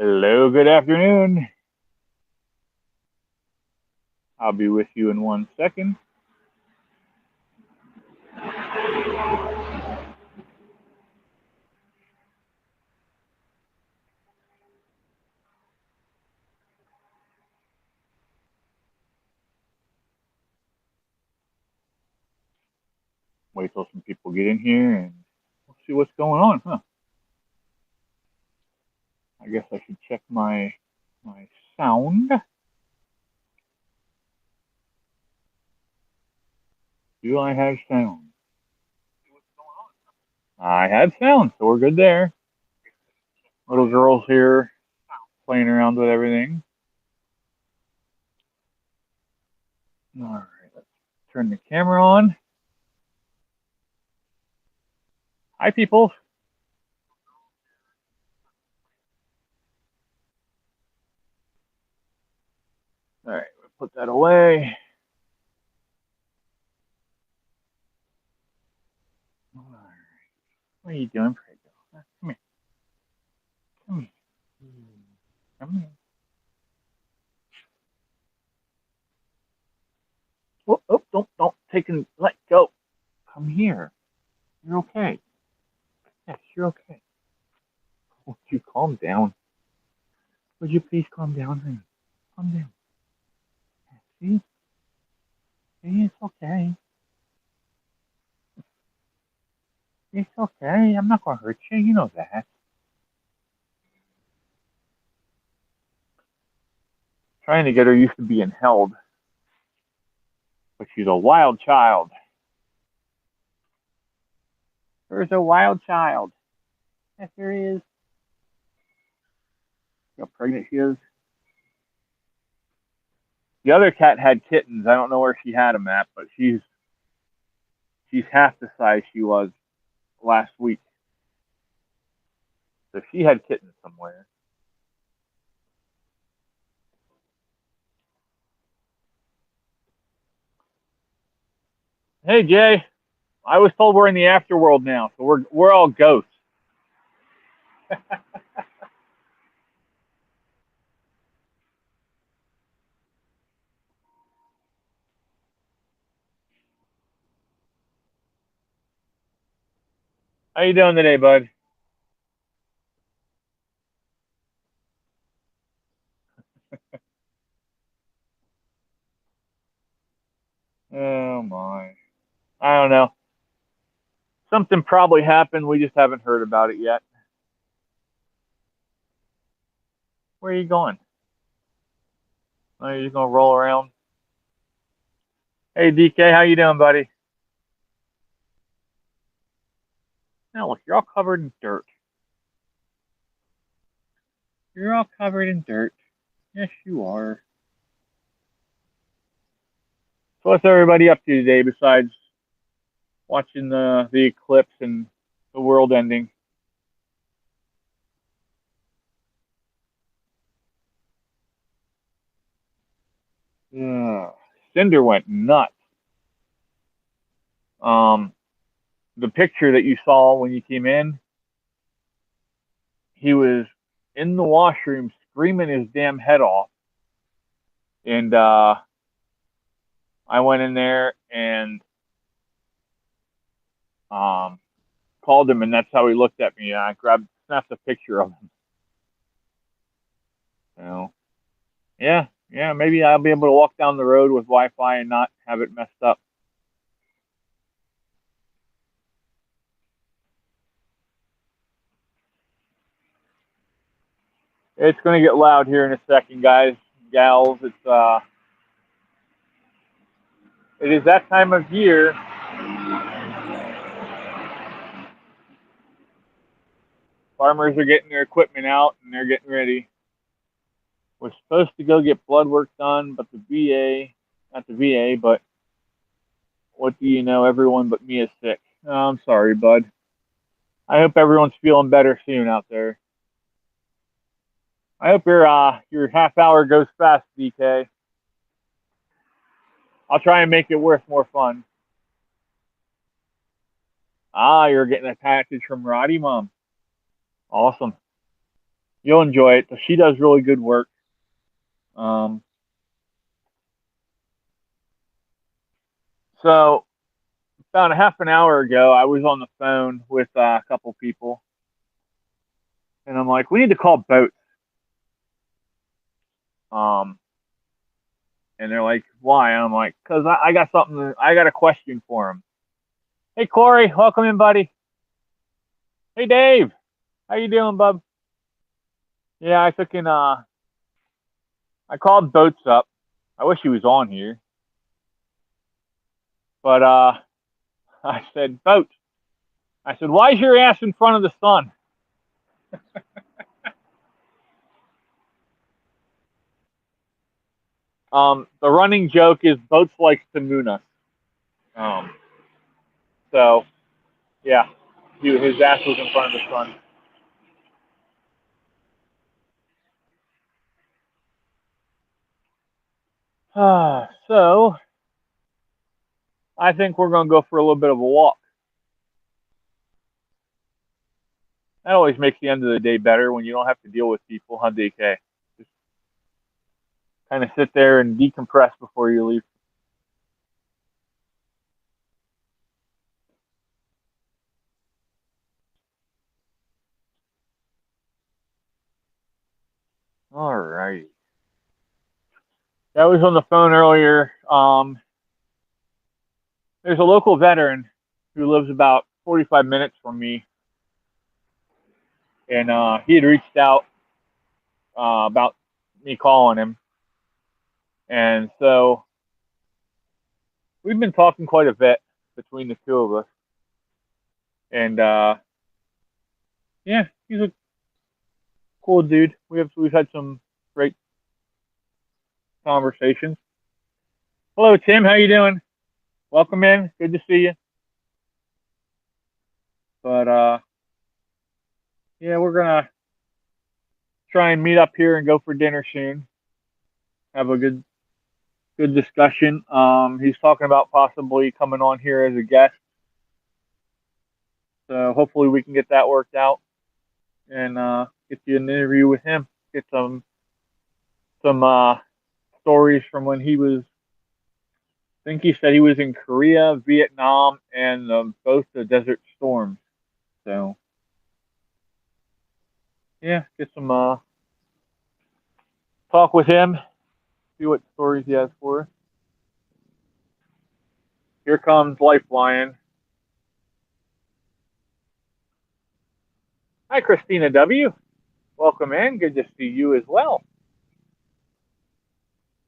Hello, good afternoon. I'll be with you in 1 second. Wait till some people get in here and we'll see what's going on, huh? I guess I should check my sound. Do I have sound? I have sound, so we're good there. Little girl's here playing around with everything. All right, let's turn the camera on. Hi, people. All right, we'll put that away. All right. What are you doing, Prego? Come here. Come here. Come here. Oh, oh, don't take and let go. Come here. You're okay. Yes, you're okay. Would you calm down? Would you please calm down, honey? Calm down. See? See, it's okay. It's okay. I'm not gonna hurt you. You know that. Trying to get her used to being held, but she's a wild child. There's a wild child. Yes, there is. See how pregnant she is. The other cat had kittens. I don't know where she had them at, but she's half the size she was last week. So she had kittens somewhere. Hey Jay, I was told we're in the afterworld now, so we're all ghosts. How you doing today, bud? Oh my. I don't know. Something probably happened. We just haven't heard about it yet. Where are you going? Are you just gonna roll around? Hey DK, how you doing, buddy? Now look, you're all covered in dirt. You're all covered in dirt. Yes, you are. So what's everybody up to today besides watching the eclipse and the world ending? Yeah. Cinder went nuts. Um, the picture that you saw when you came in, he was in the washroom screaming his damn head off, and I went in there and um, called him, and that's how he looked at me. And I snapped a picture of him. You know, yeah, yeah. Maybe I'll be able to walk down the road with Wi-Fi and not have it messed up. It's going to get loud here in a second, guys, gals. It is that time of year. Farmers are getting their equipment out and they're getting ready. We're supposed to go get blood work done, but the VA, not the VA, but what do you know? Everyone but me is sick. Oh, I'm sorry, bud. I hope everyone's feeling better soon out there. I hope your half hour goes fast, DK. I'll try and make it worth more fun. Ah, you're getting a package from Roddy Mom. Awesome. You'll enjoy it. So she does really good work. Um, so about a half an hour ago, I was on the phone with a couple people, and I'm like, we need to call boats. Um, and they're like, why? And I'm like, because I got something. I got a question for them. Hey, Corey, welcome in, buddy. Hey, Dave, how you doing, bub? Yeah, I took in. I called boats up. I wish he was on here, but I said, boat. I said, why is your ass in front of the sun? The running joke is boats likes to moon us. Um, so yeah, his ass was in front of the sun. So I think we're gonna go for a little bit of a walk. That always makes the end of the day better when you don't have to deal with people, huh, DK? Just kind of sit there and decompress before you leave. All right. I was on the phone earlier. There's a local veteran who lives about 45 minutes from me, and he had reached out about me calling him, and so we've been talking quite a bit between the two of us, and yeah, he's a cool dude. We've had some great conversations. Hello, Tim. How you doing? Welcome in. Good to see you. But yeah, we're gonna try and meet up here and go for dinner soon. Have a good discussion. He's talking about possibly coming on here as a guest. So hopefully we can get that worked out and get you an interview with him. Get some stories from when he was. I think he said he was in Korea, Vietnam, and both the Desert Storms. So yeah, get some talk with him. See what stories he has for us. Here comes Lifeline. Hi, Christina W. Welcome in. Good to see you as well.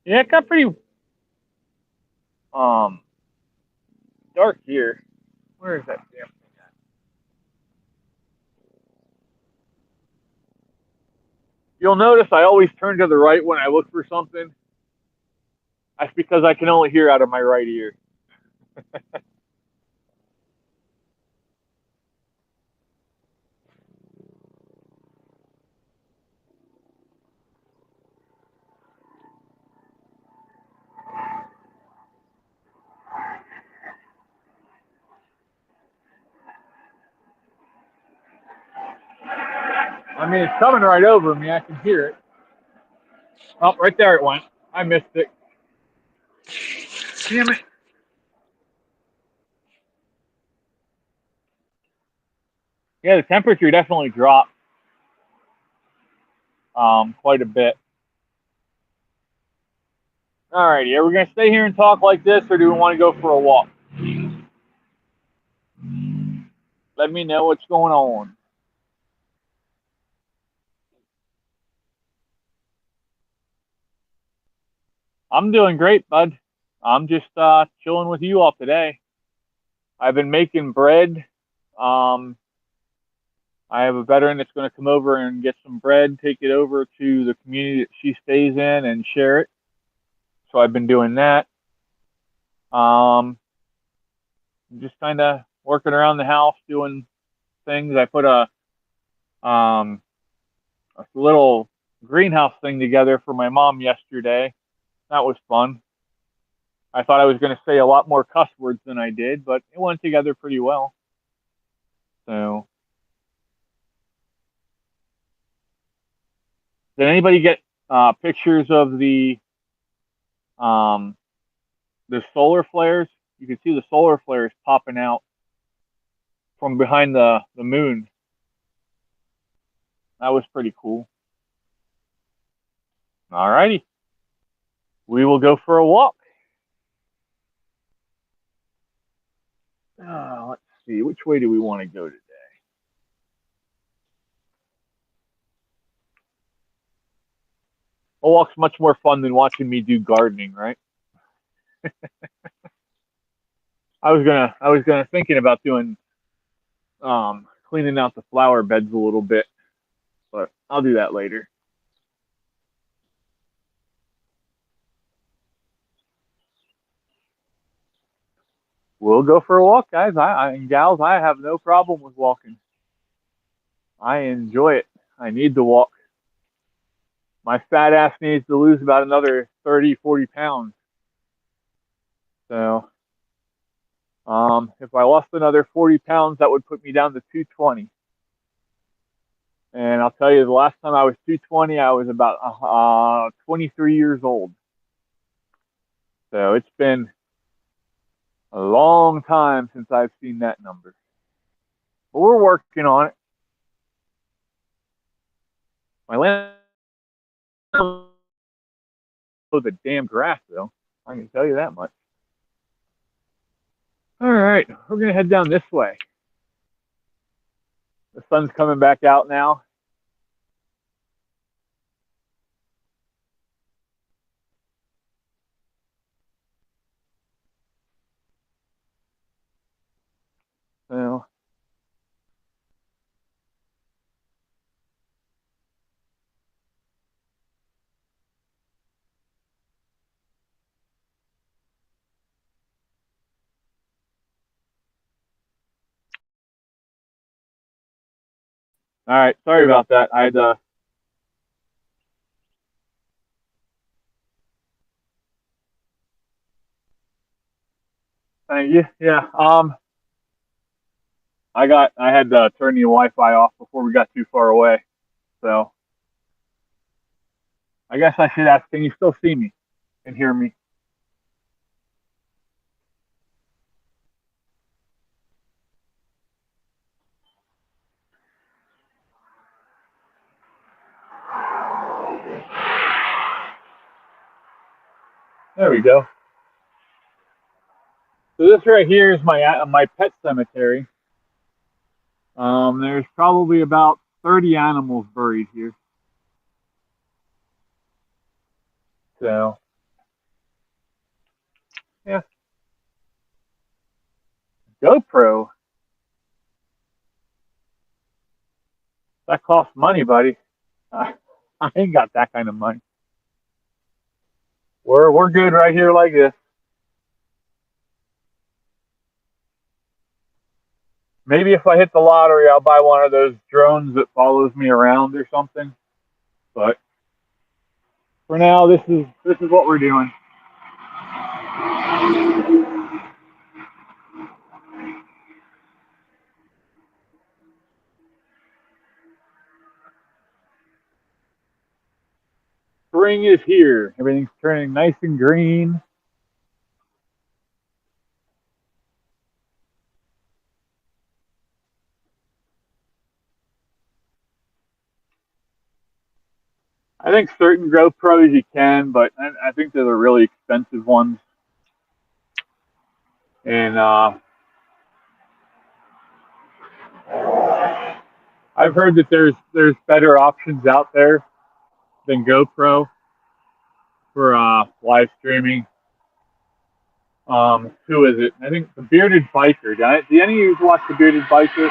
Yeah, it got pretty um dark here. Where is that damn thing at? You'll notice I always turn to the right when I look for something. That's because I can only hear out of my right ear. I mean, it's coming right over me. I can hear it. Oh, right there it went. I missed it. Damn it. Yeah, the temperature definitely dropped quite a bit. All righty, are we going to stay here and talk like this, or do we want to go for a walk? Let me know what's going on. I'm doing great, bud. I'm just chilling with you all today. I've been making bread. Um, I have a veteran that's going to come over and get some bread, take it over to the community that she stays in, and share it. So I've been doing that. Just kind of working around the house, doing things. I put a little greenhouse thing together for my mom yesterday. That was fun. I thought I was going to say a lot more cuss words than I did, but it went together pretty well. So Did anybody get pictures of um, the solar flares? You can see the solar flares popping out from behind the moon. That was pretty cool. All righty. We will go for a walk. Let's see. Which way do we want to go today? A walk's much more fun than watching me do gardening, right? I was gonna thinking about doing cleaning out the flower beds a little bit, but I'll do that later. We'll go for a walk, guys. And gals, I have no problem with walking. I enjoy it. I need to walk. My fat ass needs to lose about another 30, 40 pounds. So, if I lost another 40 pounds, that would put me down to 220. And I'll tell you, the last time I was 220, I was about 23 years old. So it's been a long time since I've seen that number. But we're working on it. My land the damn grass, though. I can tell you that much. All right, we're gonna head down this way. The sun's coming back out now. So, all right, sorry about that. I had thank you. Yeah. I had to turn the Wi-Fi off before we got too far away. So I guess I should ask, can you still see me and hear me? There we go. So this right here is my pet cemetery. There's probably about 30 animals buried here. So yeah, GoPro, that costs money, buddy. I ain't got that kind of money. We're good right here like this. Maybe if I hit the lottery, I'll buy one of those drones that follows me around or something. But for now, this is what we're doing. Spring is here. Everything's turning nice and green. I think certain GoPros you can, but I think they're the really expensive ones. And I've heard that there's better options out there than GoPro for live streaming. Who is it? I think the Bearded Biker. Do any of you watch the Bearded Biker?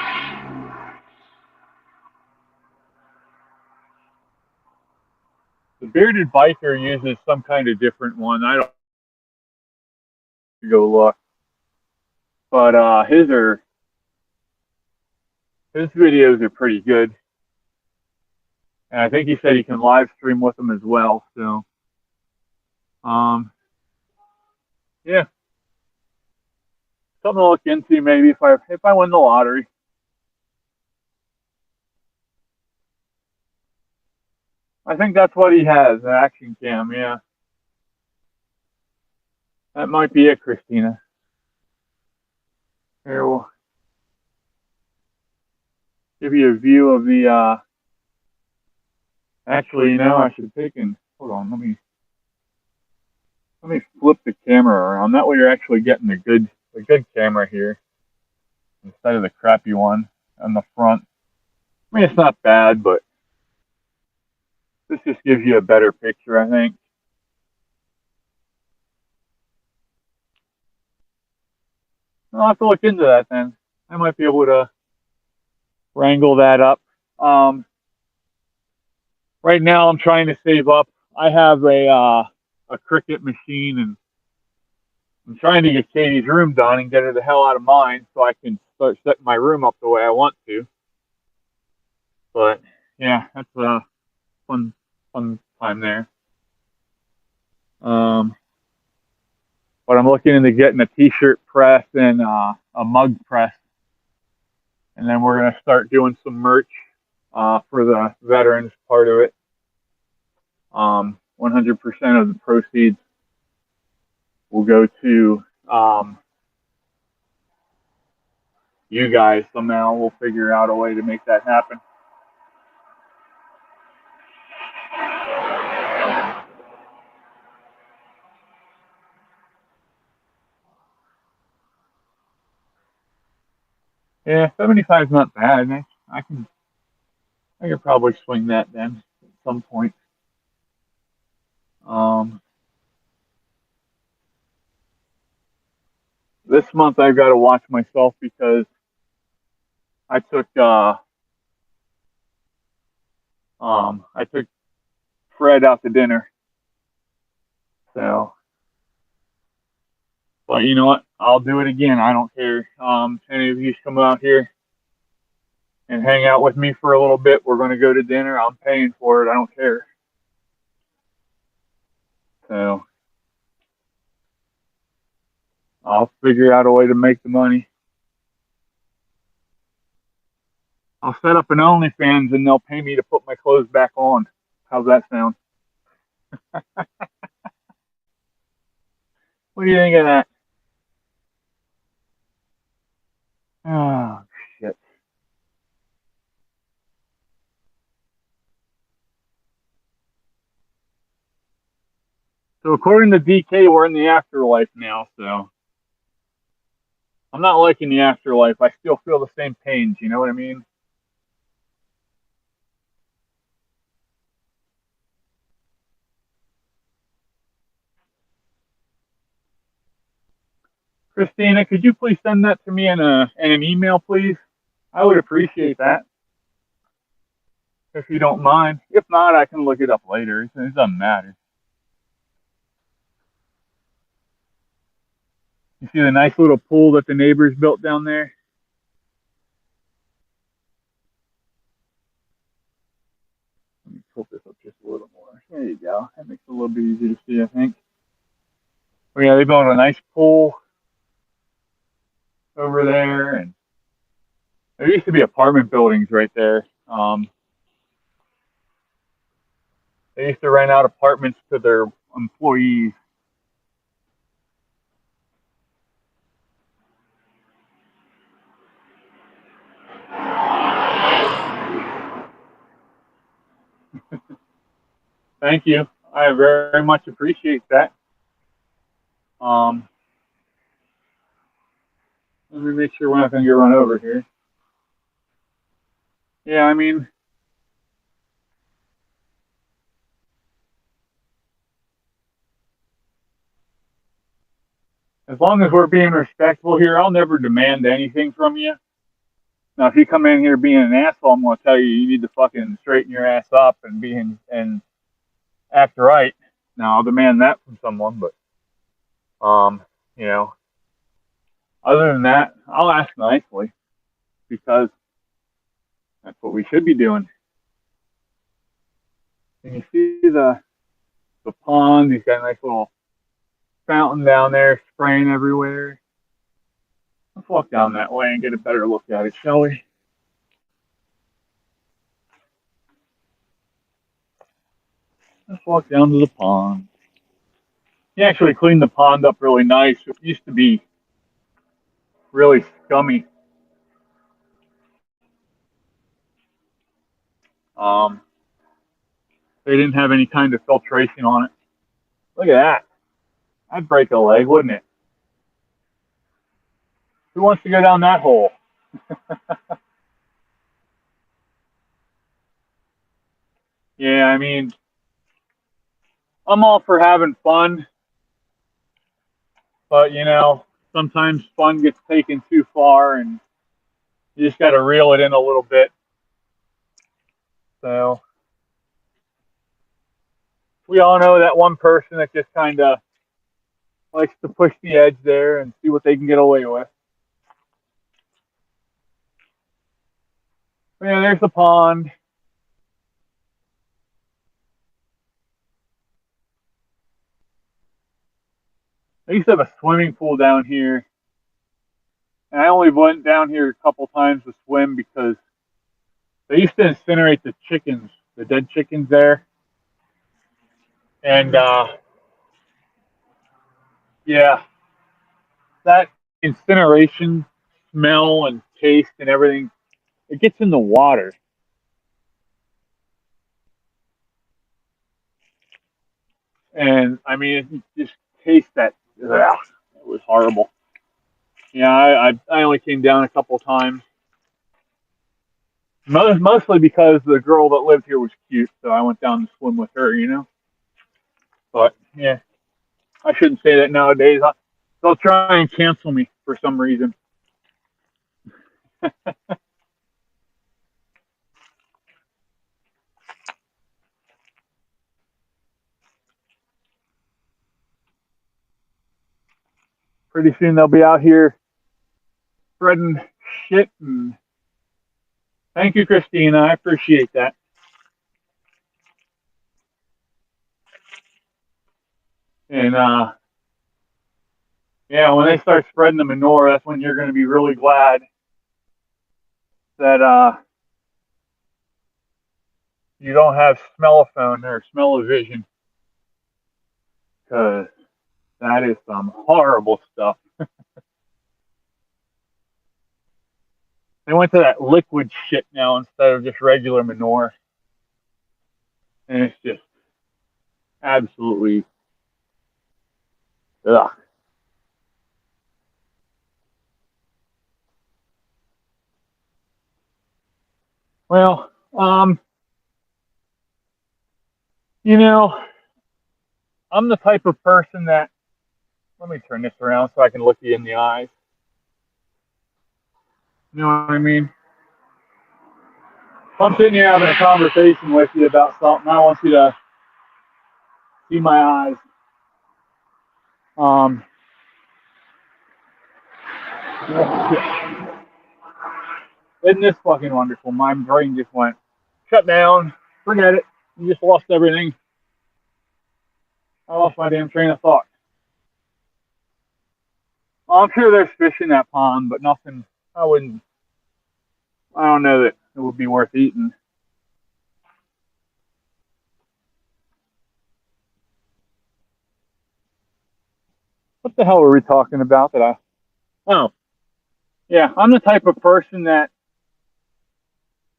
The Bearded Biker uses some kind of different one. I don't go look, but his videos are pretty good, and I think he said he can live stream with them as well. So, um, yeah, something to look into maybe if I win the lottery. I think that's what he has, an action cam, yeah. That might be it, Christina. Here, we'll give you a view of the, actually, I should take and, hold on, let me flip the camera around. That way you're actually getting the good camera here instead of the crappy one on the front. I mean, it's not bad, but this just gives you a better picture, I think. I'll have to look into that then. I might be able to wrangle that up. Right now, I'm trying to save up. I have a Cricut machine, and I'm trying to get Katie's room done and get her the hell out of mine so I can start setting my room up the way I want to. But yeah, that's a fun time there. But I'm looking into getting a t-shirt press and a mug press, and then we're gonna start doing some merch for the veterans part of it. 100% of the proceeds will go to you guys somehow. We'll figure out a way to make that happen. Yeah, 75 is not bad. I could probably swing that then at some point. Um, this month I've got to watch myself because I took I took Fred out to dinner. So, but you know what? I'll do it again. I don't care. Any of you come out here and hang out with me for a little bit. We're going to go to dinner. I'm paying for it. I don't care. So I'll figure out a way to make the money. I'll set up an OnlyFans and they'll pay me to put my clothes back on. How's that sound? What do you think of that? Oh, shit. So according to DK, we're in the afterlife now, so I'm not liking the afterlife. I still feel the same pains, you know what I mean? Christina, could you please send that to me in an email, please? I would appreciate that if you don't mind. If not, I can look it up later. It doesn't matter. You see the nice little pool that the neighbors built down there? Let me tilt this up just a little more. There you go. That makes it a little bit easier to see, I think. Oh yeah, they built a nice pool over there, and there used to be apartment buildings right there. They used to rent out apartments to their employees. Thank you. I very much appreciate that. Um, Let me make sure we're not going to get run over here. Yeah, I mean, as long as we're being respectful here, I'll never demand anything from you. Now, if you come in here being an asshole, I'm going to tell you you need to fucking straighten your ass up and and act right. Now, I'll demand that from someone, but um, you know, other than that, I'll ask nicely because that's what we should be doing. And you see the pond, he's got a nice little fountain down there spraying everywhere. Let's walk down that way and get a better look at it, shall we? Let's walk down to the pond. He actually cleaned the pond up really nice. It used to be really scummy. Um, they didn't have any kind of filtration on it. Look at that. That'd break a leg, wouldn't it? Who wants to go down that hole? Yeah, I mean, I'm all for having fun, but sometimes fun gets taken too far, and you just got to reel it in a little bit. So we all know that one person that just kind of likes to push the edge there and see what they can get away with. But, yeah, there's the pond. I used to have a swimming pool down here, and I only went down here a couple times to swim because they used to incinerate the chickens, the dead chickens there, and yeah, that incineration smell and taste and everything, it gets in the water, and I mean, it just tastes that. Ugh, it was horrible. Yeah, I only came down a couple times. Mostly because the girl that lived here was cute, so I went down to swim with her. But yeah, I shouldn't say that nowadays. They'll try and cancel me for some reason. Pretty soon they'll be out here spreading shit. And thank you, Christina. I appreciate that. And yeah, when they start spreading the manure, that's when you're going to be really glad that you don't have smell-o-phone or smell-o-vision, because that is some horrible stuff. They went to that liquid shit now instead of just regular manure, and it's just absolutely ugh. Well, you know, I'm the type of person that, let me turn this around so I can look you in the eyes. You know what I mean? If I'm sitting here having a conversation with you about something, I want you to see my eyes. Um, isn't this fucking wonderful? My brain just went shut down. Forget it. You just lost everything. I lost my damn train of thought. Well, I'm sure there's fish in that pond, but nothing. I wouldn't. I don't know that it would be worth eating. What the hell were we talking about? That I? Oh, yeah. I'm the type of person that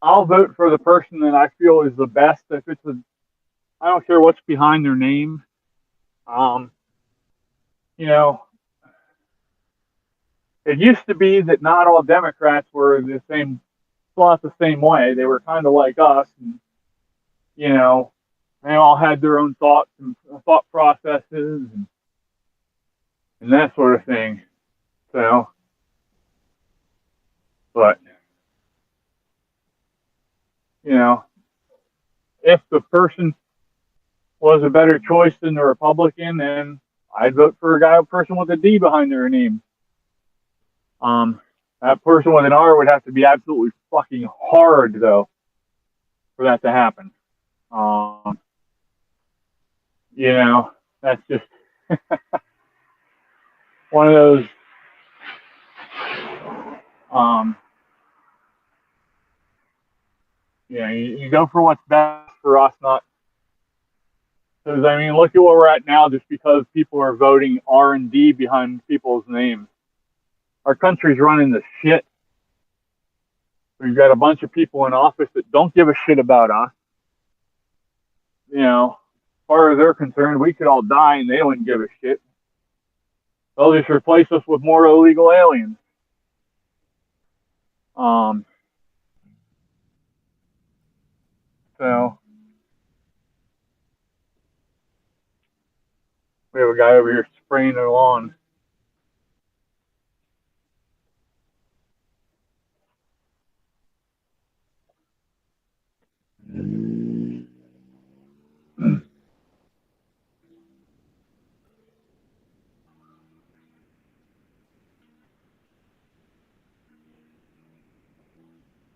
I'll vote for the person that I feel is the best. If it's a, I don't care what's behind their name. Um, you know, it used to be that not all Democrats were the same, thought the same way. They were kind of like us, and you know, they all had their own thoughts and thought processes and that sort of thing. So, but you know, if the person was a better choice than the Republican, then I'd vote for a person with a D behind their name. Um, that person with an R would have to be absolutely fucking hard though for that to happen. Um, you know, that's just one of those. Um, you go for what's best for us, not Because I mean, look at where we're at now. Just because people are voting R&D behind people's names, our country's running to shit. We've got a bunch of people in office that don't give a shit about us. You know, as far as they're concerned, we could all die and they wouldn't give a shit. They'll just replace us with more illegal aliens. Um, so we have a guy over here spraying their lawn.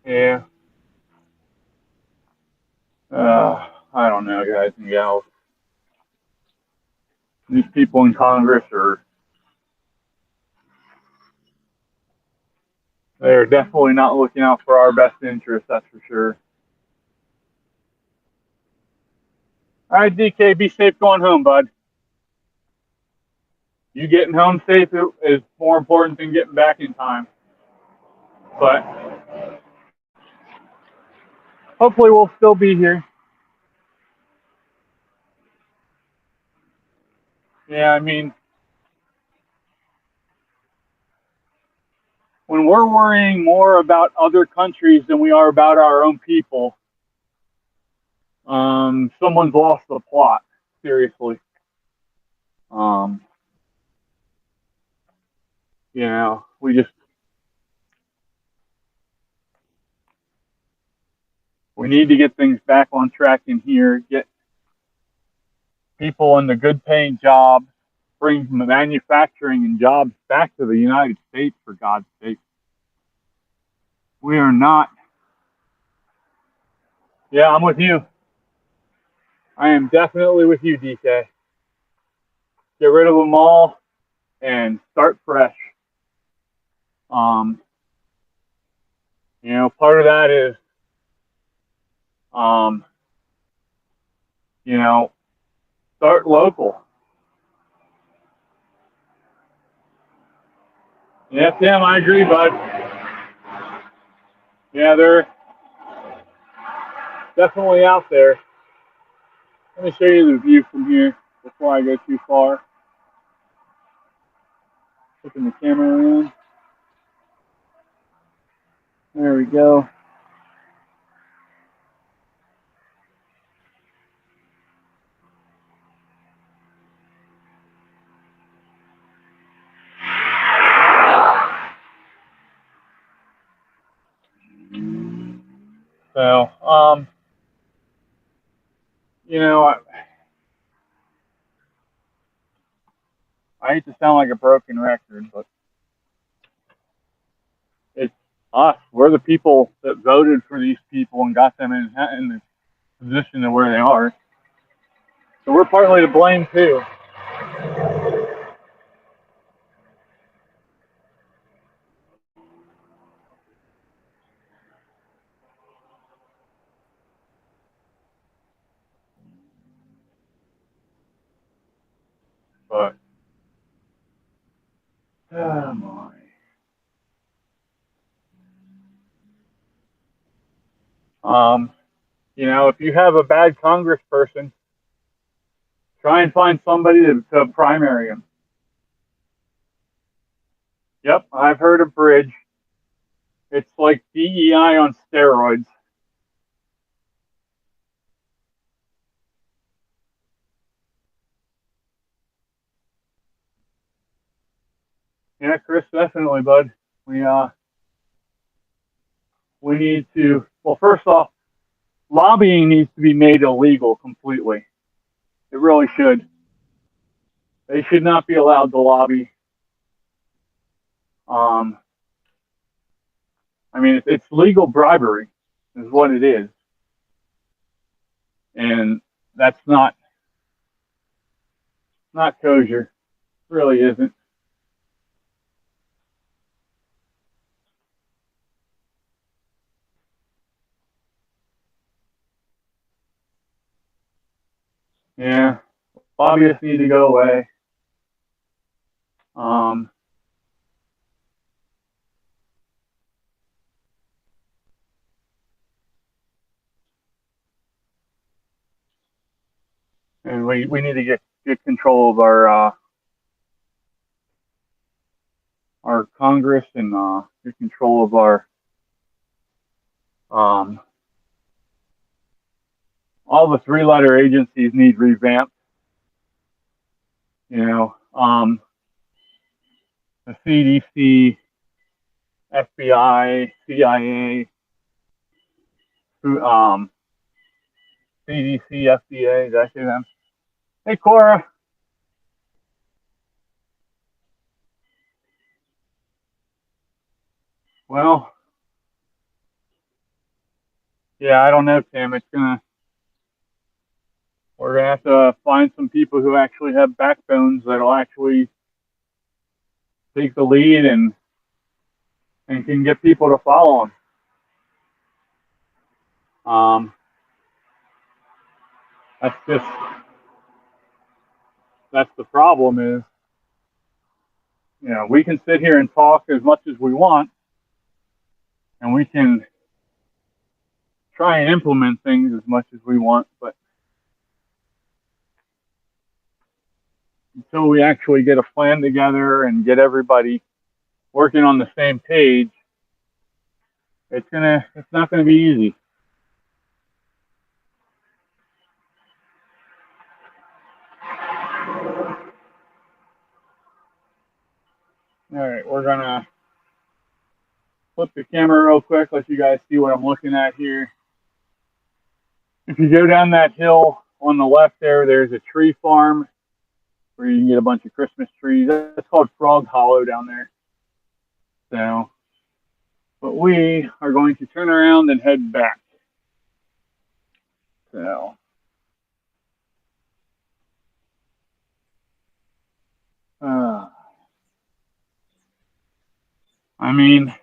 Yeah. I don't know, guys and gals. These people in Congress they're definitely not looking out for our best interests, that's for sure. All right, DK, be safe going home, bud. You getting home safe is more important than getting back in time. But hopefully we'll still be here. Yeah, I mean, when we're worrying more about other countries than we are about our own people, someone's lost the plot. Seriously. Um, we need to get things back on track in here, get people in the good paying jobs, bring manufacturing and jobs back to the United States, for God's sake. We are not. Yeah, I'm with you. I am definitely with you, DK. Get rid of them all and start fresh. Um, part of that is, um, you know, start local. Yes, Sam, I agree, bud. Yeah, they're definitely out there. Let me show you the view from here before I go too far. Flipping the camera around. There we go. So, you know, I hate to sound like a broken record, but it's us. We're the people that voted for these people and got them in the position of where they are. So we're partly to blame too. But oh my. Um, if you have a bad congressperson, try and find somebody to primary him. Yep, I've heard of Bridge. It's like DEI on steroids. Yeah, Chris, definitely, bud. We uh we need to. Well, first off, lobbying needs to be made illegal completely. It really should. They should not be allowed to lobby. Um, I mean, it's legal bribery, is what it is, and that's not kosher. It really isn't. Yeah, lobbyists need to go away. Um, and we need to get control of our Congress and get control of our um, all the three-letter agencies need revamped. You know, the CDC, FBI, CIA, um, CDC, FDA. Did I say them? Hey, Cora. Well, yeah, I don't know, Tim. We're gonna have to find some people who actually have backbones that'll actually take the lead and can get people to follow them. That's just that's the problem is, we can sit here and talk as much as we want, and we can try and implement things as much as we want, but until we actually get a plan together and get everybody working on the same page, it's not gonna be easy. All right, we're gonna flip the camera real quick, let you guys see what I'm looking at here. If you go down that hill on the left there's a tree farm where you can get a bunch of Christmas trees. That's called Frog Hollow down there. So, but we are going to turn around and head back. So, uh, I mean,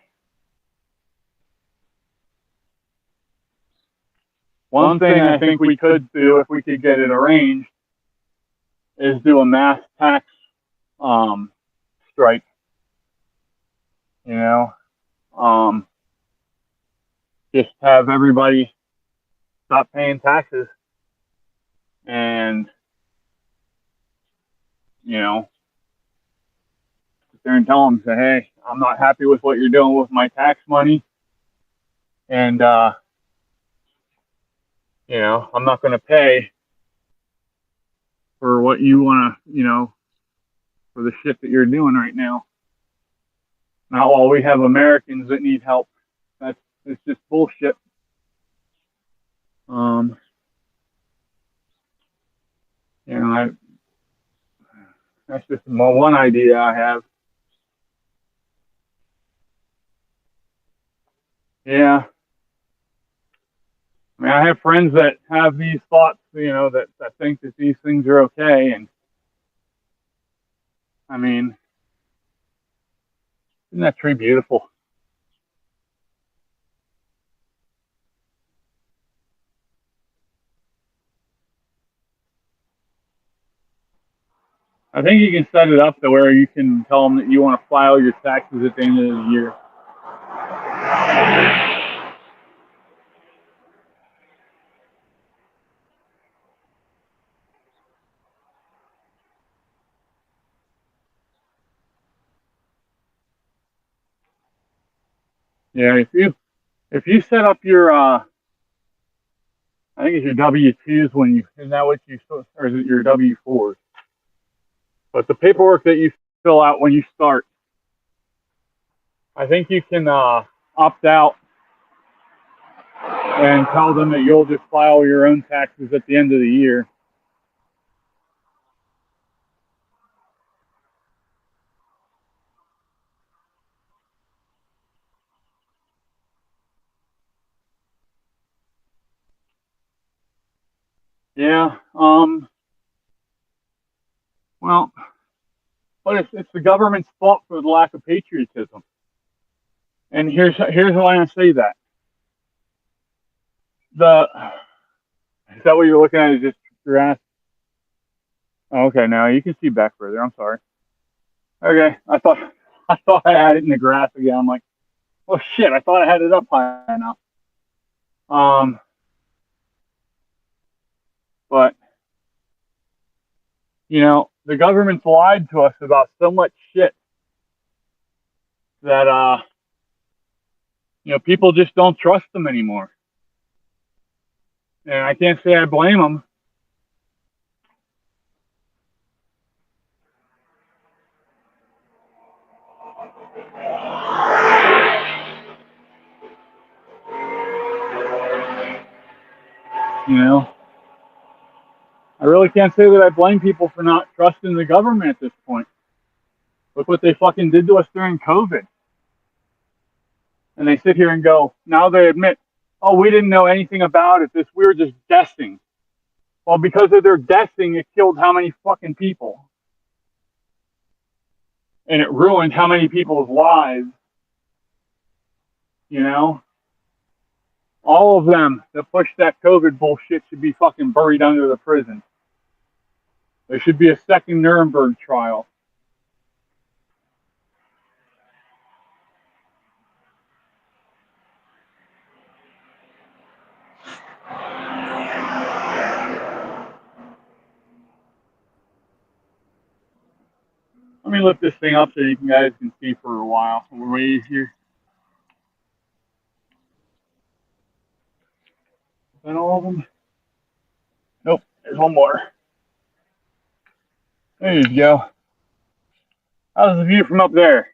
one thing I think we could do if we could get it arranged is do a mass tax um, strike. You know, um, just have everybody stop paying taxes, and sit there and tell them, say, hey, I'm not happy with what you're doing with my tax money, and I'm not going to pay for what you want to, for the shit that you're doing right now. Not while we have Americans that need help. It's just bullshit. Um, you know, I, that's just my one idea I have. Yeah, I mean, I have friends that have these thoughts, that think that these things are okay, and I mean, isn't that tree beautiful? I think you can set it up to where you can tell them that you want to file your taxes at the end of the year. Yeah, if you set up your I think it's your W-2s when you isn't that what you or is it your W-4s? But the paperwork that you fill out when you start, I think you can opt out and tell them that you'll just file your own taxes at the end of the year. Yeah. Well, but it's the government's fault for the lack of patriotism. And here's why I say that. The Is that what you're looking at? Is just your ass? Oh, okay, now you can see back further. I'm sorry. Okay, I thought I had it in the grass again. I'm like, well, shit. I thought I had it up high enough. Um, but the government's lied to us about so much shit that people just don't trust them anymore. And I can't say I blame them. You know, I really can't say that I blame people for not trusting the government at this point. Look what they fucking did to us during COVID. And they sit here and go, now they admit, oh, we didn't know anything about it. We were just guessing. Well, because of their guessing, it killed how many fucking people? And it ruined how many people's lives? You know? All of them that pushed that COVID bullshit should be fucking buried under the prison. There should be a second Nuremberg trial. Let me lift this thing up so you guys can see for a while. We're way here. Is that all of them? Nope. There's one more. There you go. How's the view from up there?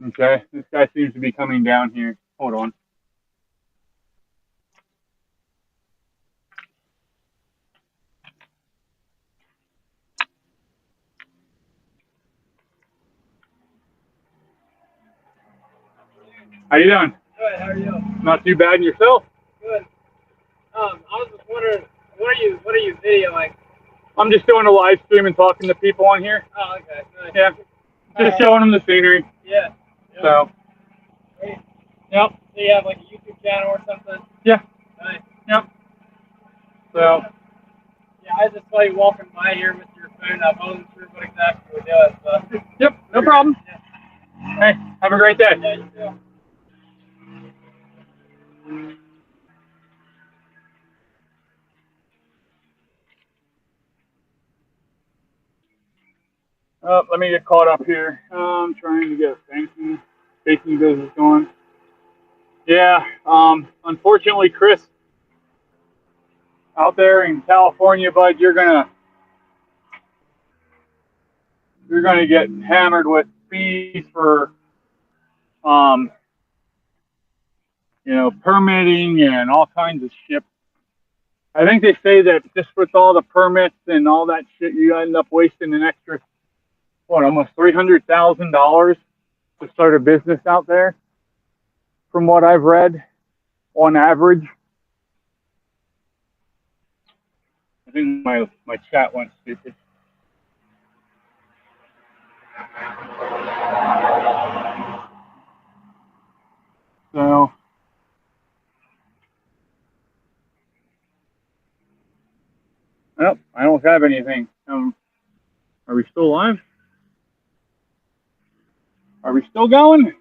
Okay. This guy seems to be coming down here. Hold on. How you doing? Good. How are you? Not too bad in yourself? Good. I was just wondering, what are you videoing? I'm just doing a live stream and talking to people on here. Oh, okay. Nice. Yeah. Just showing them the scenery. Yeah. Yep. So. Great. Yep. So you have like a YouTube channel or something? Yeah. Nice. Yep. So. Yeah, I just saw you walking by here with your phone up. I wasn't sure what exactly you were doing. So. Yep. No problem. Yeah. Hey, have a great day. Yeah, you too. Let me get caught up here. I'm trying to get baking business going. Yeah. Unfortunately, Chris, out there in California, bud, you're gonna get hammered with fees for um, permitting and all kinds of shit. I think they say that just with all the permits and all that shit, you end up wasting an extra, almost $300,000 to start a business out there, from what I've read, on average. I think my chat went stupid. So, nope, I don't have anything. Are we still live? Are we still going?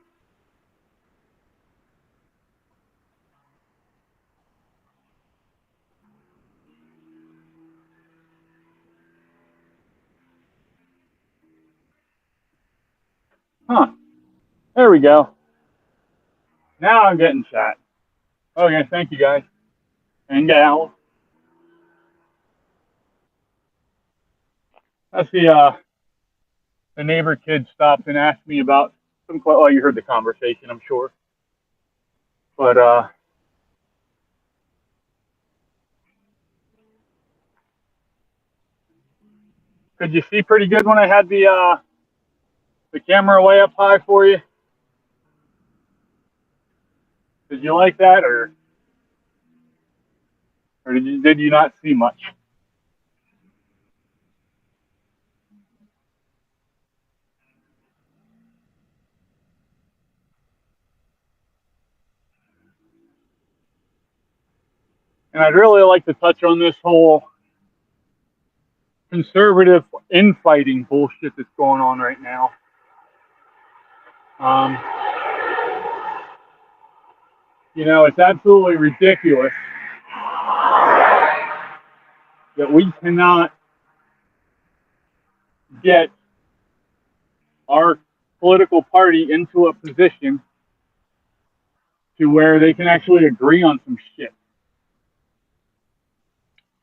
Huh. There we go. Now I'm getting chat. Okay, thank you guys. And gals. That's the neighbor kid stopped and asked me about some. Well, you heard the conversation, I'm sure. But could you see pretty good when I had the camera way up high for you? Did you like that, or did you not see much? And I'd really like to touch on this whole conservative infighting bullshit that's going on right now. Um, it's absolutely ridiculous that we cannot get our political party into a position to where they can actually agree on some shit.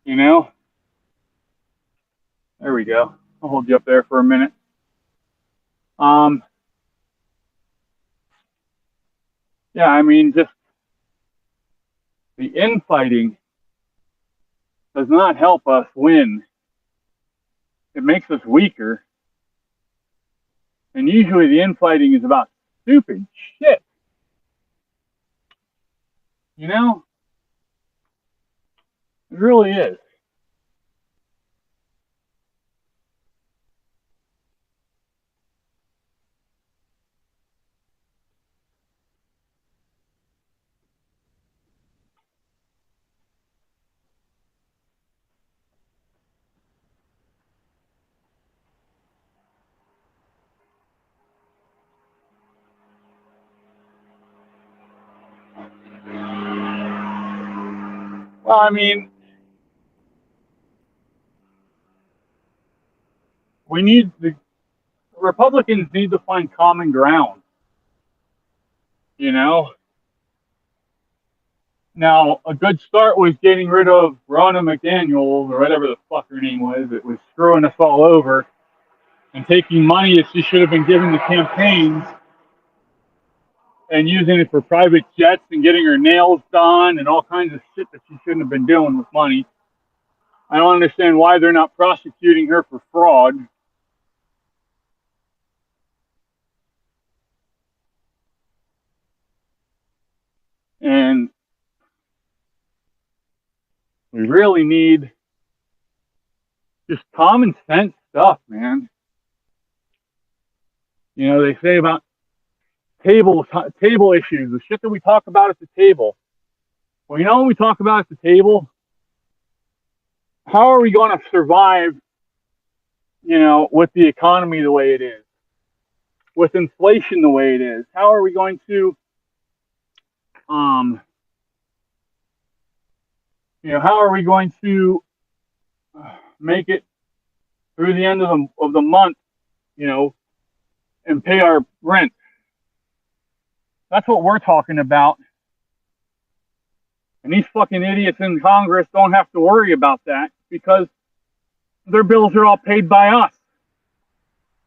You know? There we go. I'll hold you up there for a minute. Um, yeah, I mean, just the infighting does not help us win. It makes us weaker. And usually the infighting is about stupid shit. You know? It really is. Well, I mean, the Republicans need to find common ground, you know? Now, a good start was getting rid of Ronna McDaniel, or whatever the fuck her name was. It was screwing us all over and taking money that she should have been giving to campaigns and using it for private jets and getting her nails done and all kinds of shit that she shouldn't have been doing with money. I don't understand why they're not prosecuting her for fraud. And we really need just common sense stuff, man. They say about table issues, the shit that we talk about at the table. Well, when we talk about at the table, how are we going to survive, with the economy the way it is, with inflation the way it is? How are we going to, um, how are we going to make it through the end of the month, you know, and pay our rent? That's what we're talking about. And these fucking idiots in Congress don't have to worry about that because their bills are all paid by us.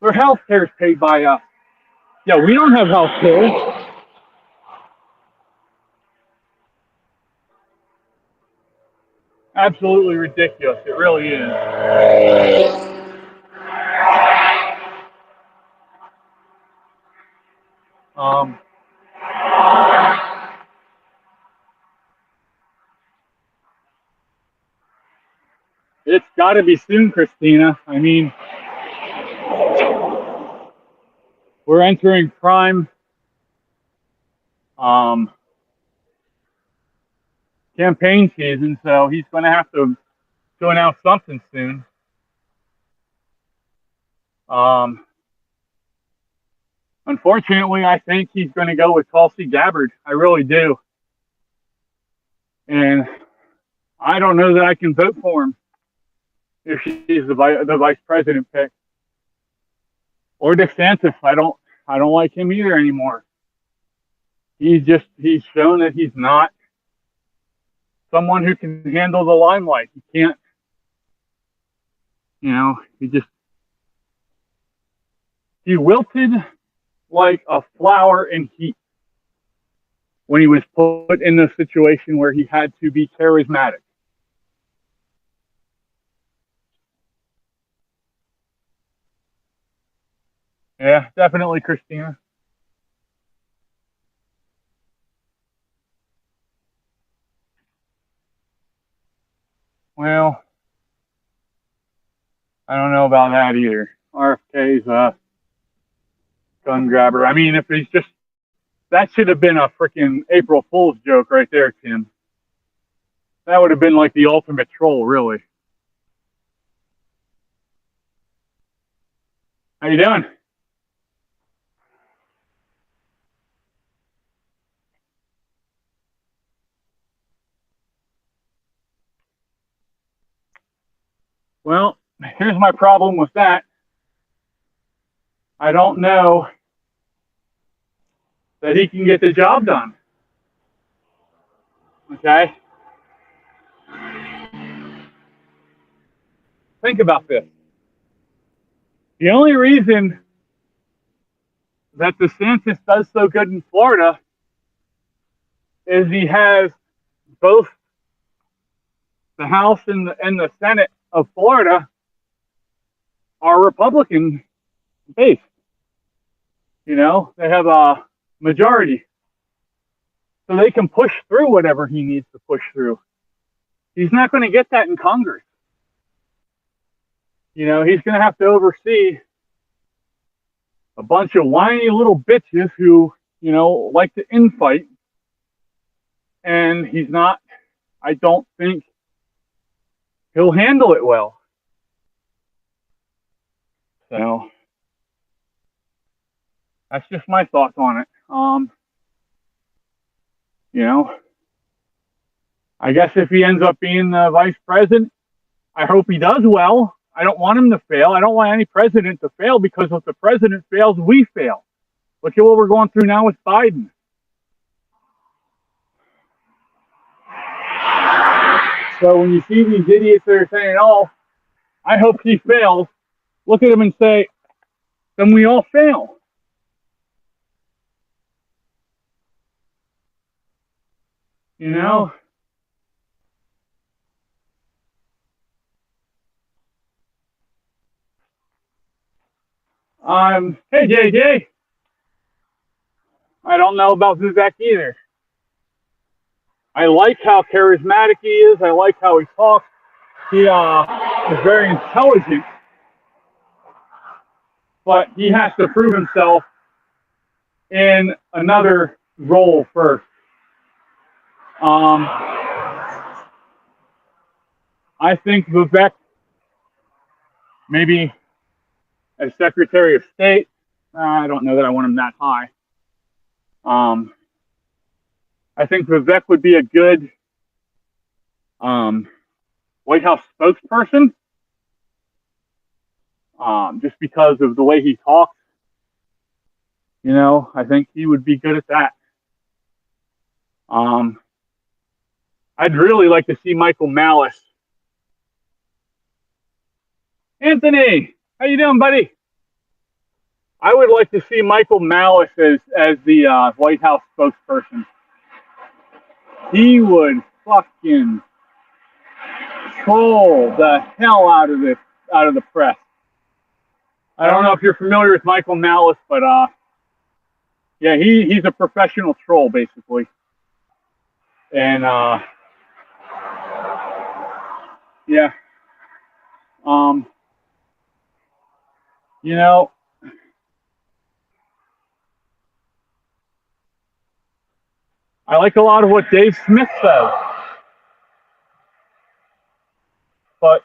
Their health care is paid by us. Yeah, we don't have health care. Absolutely ridiculous. It really is. Um, it's got to be soon, Christina. I mean, we're entering prime um, campaign season, so he's going to have to announce something soon. Um, Unfortunately, I think he's going to go with Tulsi Gabbard. I really do. And I don't know that I can vote for him if she's the vice president pick. Or DeSantis. I don't like him either anymore. He's shown that he's not someone who can handle the limelight. He can't, he wilted like a flower in heat when he was put in a situation where he had to be charismatic. Yeah, definitely, Christina. Well, I don't know about that either. RFK's a gun grabber. I mean, if he's just that should have been a freaking April Fool's joke right there, Tim. That would have been like the ultimate troll, really. How you doing? Well, here's my problem with that. I don't know that he can get the job done. Okay? Think about this. The only reason that DeSantis does so good in Florida is he has both the House and the Senate of Florida are Republican based. You know, they have a majority. So they can push through whatever he needs to push through. He's not going to get that in Congress. You know, he's going to have to oversee a bunch of whiny little bitches who, you know, like to infight. And he's not, I don't think he'll handle it well. So that's just my thoughts on it. You know, I guess if he ends up being the vice president, I hope he does well. I don't want him to fail. I don't want any president to fail because if the president fails, we fail. Look at what we're going through now with Biden. So when you see these idiots that are saying, oh, I hope he fails, look at them and say, then we all fail. You know? Hey, JJ. I don't know about Vivek either. I like how charismatic he is. I like how he talks. He is very intelligent, but he has to prove himself in another role first. I think Vivek, maybe as Secretary of State, I don't know that I want him that high. I think Vivek would be a good White House spokesperson, just because of the way he talks. You know, I think he would be good at that. I'd really like to see Michael Malice. Anthony, how you doing, buddy? I would like to see Michael Malice as the White House spokesperson. He would fucking troll the hell out of the press. I don't know if you're familiar with Michael Malice, but yeah, he's a professional troll basically, and yeah, you know, I like a lot of what Dave Smith says, but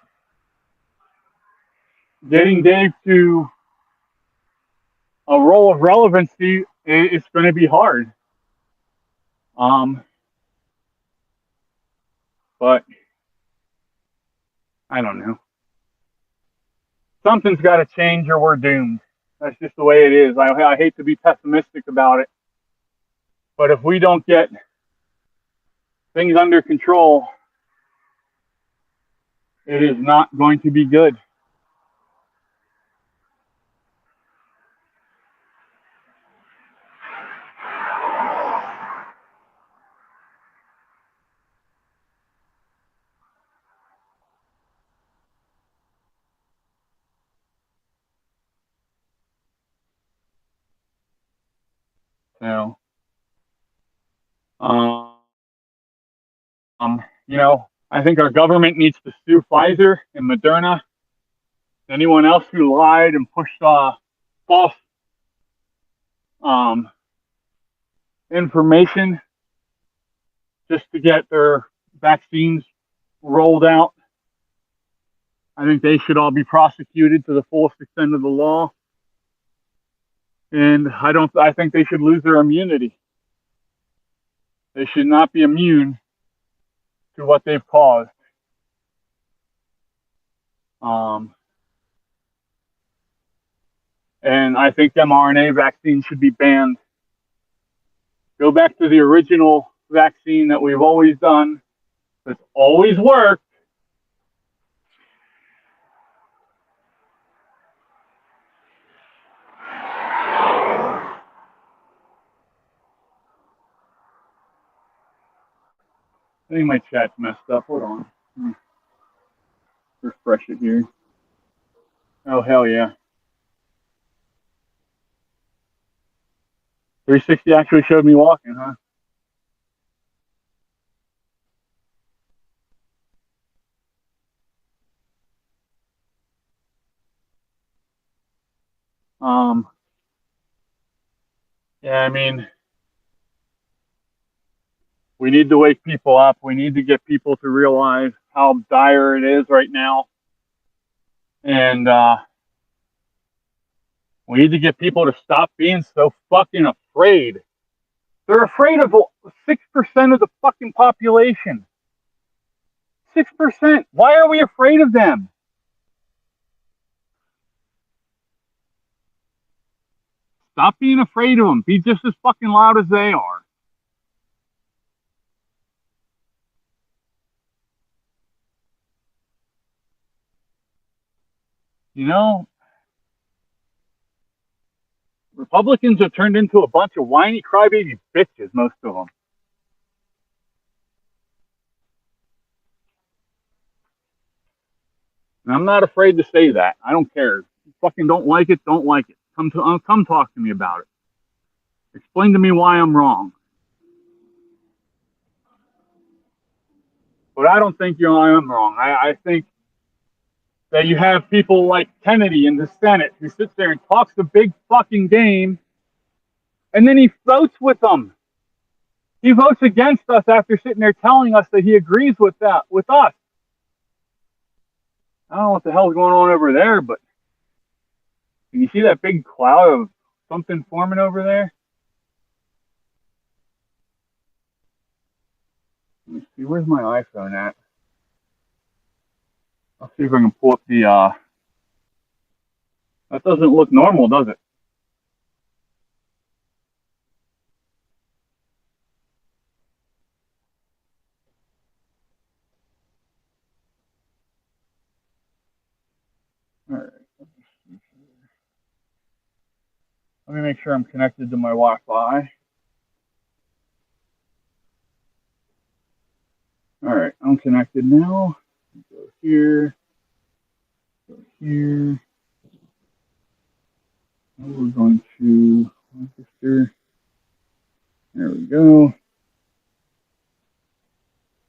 getting Dave to a role of relevancy is going to be hard. But I don't know. Something's got to change or we're doomed. That's just the way it is. I hate to be pessimistic about it, but if we don't get things under control, it is not going to be good. So, you know, I think our government needs to sue Pfizer and Moderna, anyone else who lied and pushed false um, information just to get their vaccines rolled out. I think they should all be prosecuted to the fullest extent of the law. And I think they should lose their immunity. They should not be immune to what they've caused. Um, and I think mRNA vaccines should be banned. Go back to the original vaccine that we've always done. It's always worked. I think my chat's messed up. Hold on. Let me refresh it here. Oh, hell yeah. 360 actually showed me walking, huh? Um, yeah, I mean, we need to wake people up. We need to get people to realize how dire it is right now. And we need to get people to stop being so fucking afraid. They're afraid of 6% of the fucking population. 6%. Why are we afraid of them? Stop being afraid of them. Be just as fucking loud as they are. You know, Republicans have turned into a bunch of whiny crybaby bitches, most of them. And I'm not afraid to say that. I don't care. You fucking don't like it, don't like it. Come talk to me about it. Explain to me why I'm wrong. But I don't think I am wrong. I think that you have people like Kennedy in the Senate who sits there and talks a big fucking game, and then he votes with them. He votes against us after sitting there telling us that he agrees with us. I don't know what the hell's going on over there, but can you see that big cloud of something forming over there? Let me see, where's my iPhone at? I'll see if I can pull up the that doesn't look normal, does it? All right. Let me make sure I'm connected to my Wi-Fi. All right, I'm connected now. Go here. Go here. And we're going to register. There we go.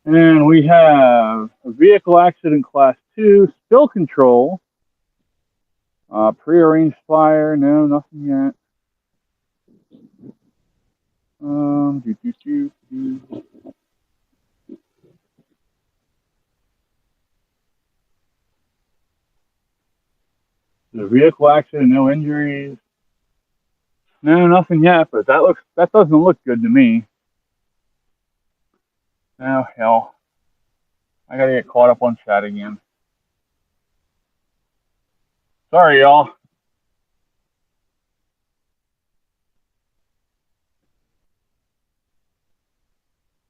And we have a vehicle accident class 2, spill control, prearranged fire. No, nothing yet. The vehicle accident, no injuries. No, nothing yet, but that doesn't look good to me. Oh hell. I gotta get caught up on chat again. Sorry, y'all.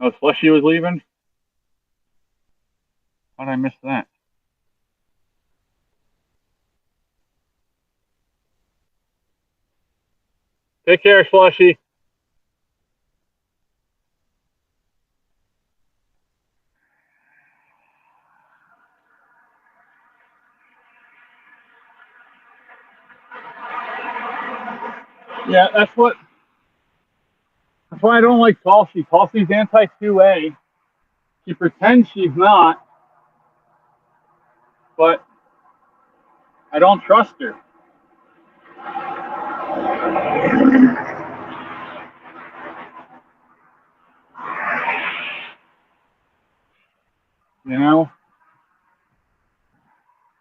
Oh, Slushy was leaving? How did I miss that? Take care, Slushy. Yeah, that's why I don't like Tulsi. Tulsi's anti-2A. She pretends she's not, but I don't trust her. You know?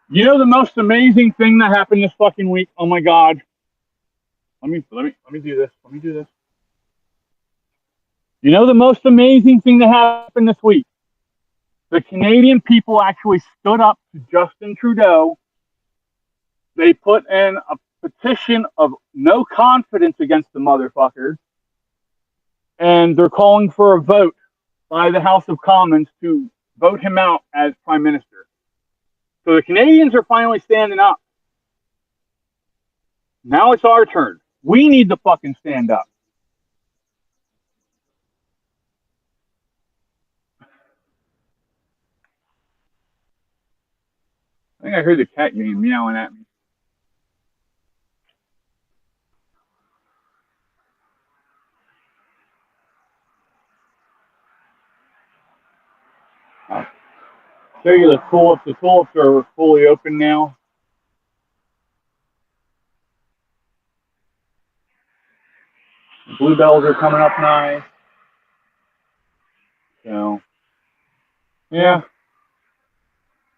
You know the most amazing thing that happened this fucking week? Oh my god. Let me do this. Let me do this. You know the most amazing thing that happened this week? The Canadian people actually stood up to Justin Trudeau. They put in a petition of no confidence against the motherfucker, and they're calling for a vote by the House of Commons to vote him out as Prime Minister. So the Canadians are finally standing up. Now it's our turn. We need to fucking stand up. I think I heard the cat getting meowing at me. I'll show you the tulips. The tulips are fully open now. The bluebells are coming up nice. So yeah,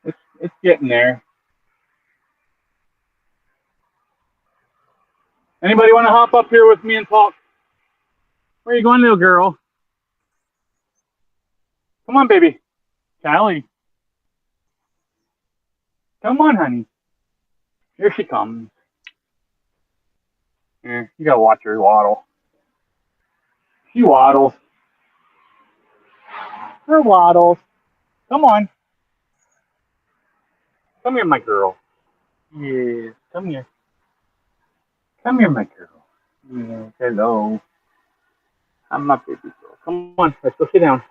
it's getting there. Anybody want to hop up here with me and talk? Where are you going, little girl? Come on, baby. Callie. Come on, honey. Here she comes. Yeah, you gotta watch her waddle. She waddles. Her waddles. Come on. Come here, my girl. Yes. Come here. Come here, my girl. Yes. Hello. I'm my baby girl. Come on. Let's go sit down.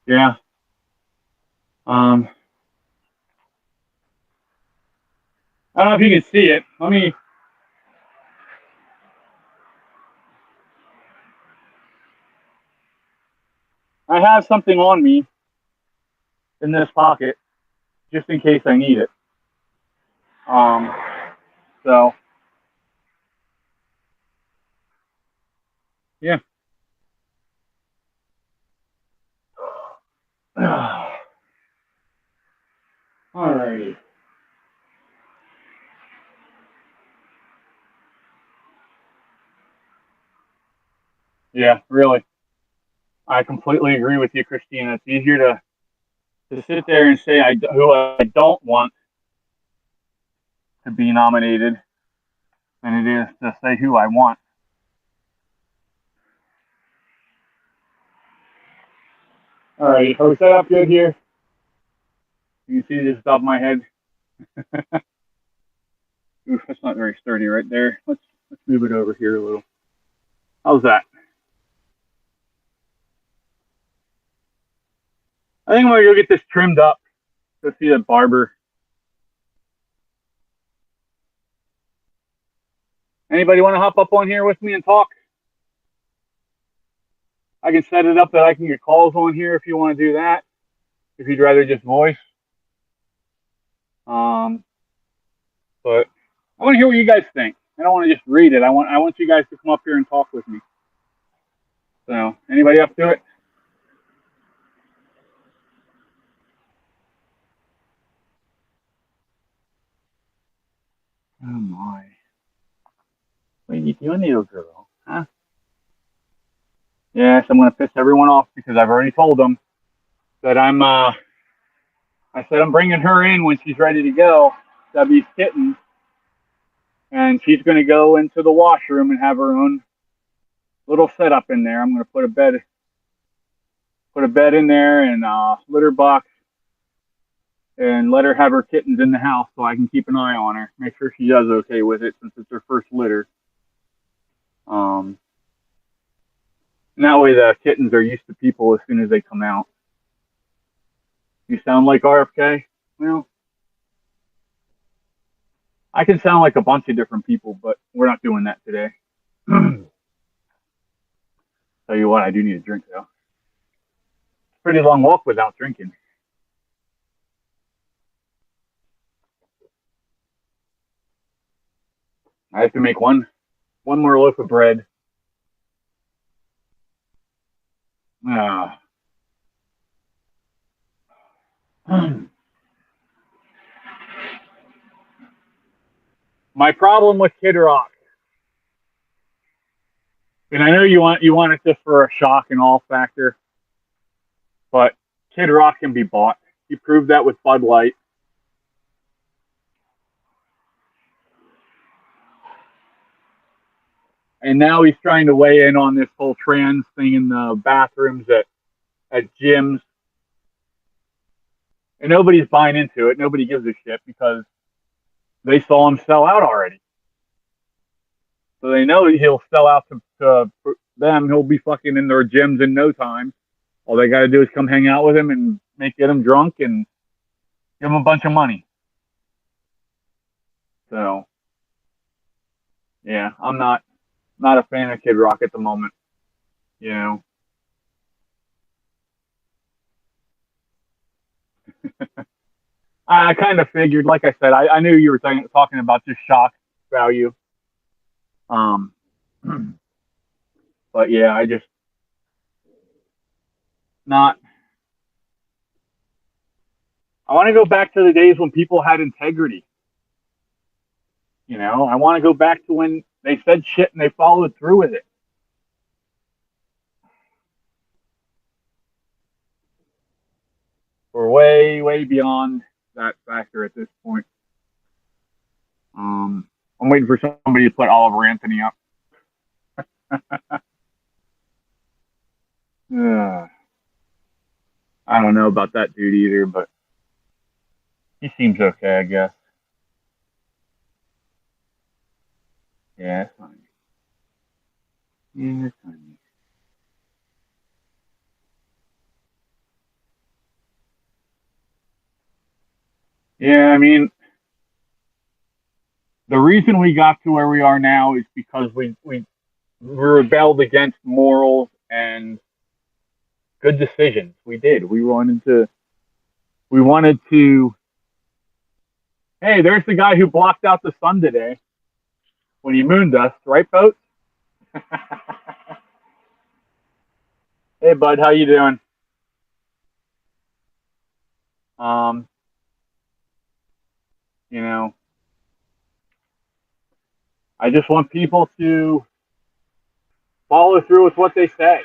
Yeah. Um. I don't know if you can see it. Let me. I have something on me in this pocket just in case I need it. Um. So. Yeah. Alrighty. Yeah. Really. I completely agree with you, Christina. It's easier to sit there and say who I don't want to be nominated than it is to say who I want. All right, are we set up good here? You can see just above my head. Oof, that's not very sturdy right there. Let's move it over here a little. How's that? I think I'm gonna go get this trimmed up. Go see the barber. Anybody want to hop up on here with me and talk? I can set it up that I can get calls on here if you want to do that. If you'd rather just voice. Um, but I want to hear what you guys think. I don't want to just read it. I want you guys to come up here and talk with me. So, anybody up to it? Oh my! What are you doing, little girl? Huh? Yes, I'm gonna piss everyone off because I've already told them that I said I'm bringing her in when she's ready to go. Debbie's kitten, and she's gonna go into the washroom and have her own little setup in there. I'm gonna put a bed in there and a litter box, and let her have her kittens in the house so I can keep an eye on her, make sure she does okay with it since it's her first litter. Um, and that way the kittens are used to people as soon as they come out. You sound like RFK? Well, I can sound like a bunch of different people, but we're not doing that today. Tell you what, I do need a drink though. Pretty long walk without drinking. I have to make one more loaf of bread Uh, my problem with Kid Rock, and I know you want it just for a shock and all factor, but Kid Rock can be bought. He proved that with Bud Light, and now he's trying to weigh in on this whole trans thing in the bathrooms at gyms, and nobody's buying into it. Nobody gives a shit because they saw him sell out already. So they know he'll sell out to them. He'll be fucking in their gyms in no time. All they got to do is come hang out with him and get him drunk and give him a bunch of money. So yeah, I'm not a fan of Kid Rock at the moment. You know, I kind of figured. Like I said, I knew you were talking about just shock value. Um, but yeah, I just not. I want to go back to the days when people had integrity. You know, I want to go back to when they said shit and they followed through with it. We're way, way beyond that factor at this point. I'm waiting for somebody to put Oliver Anthony up. Uh, I don't know about that dude either, but he seems okay, I guess. Yeah, it's fine. Yeah, it's fine. Yeah, I mean, the reason we got to where we are now is because we rebelled against morals and good decisions. We did. We wanted to. Hey, there's the guy who blocked out the sun today when he mooned us, right, boat? Hey, bud, how you doing? Um, you know, I just want people to follow through with what they say,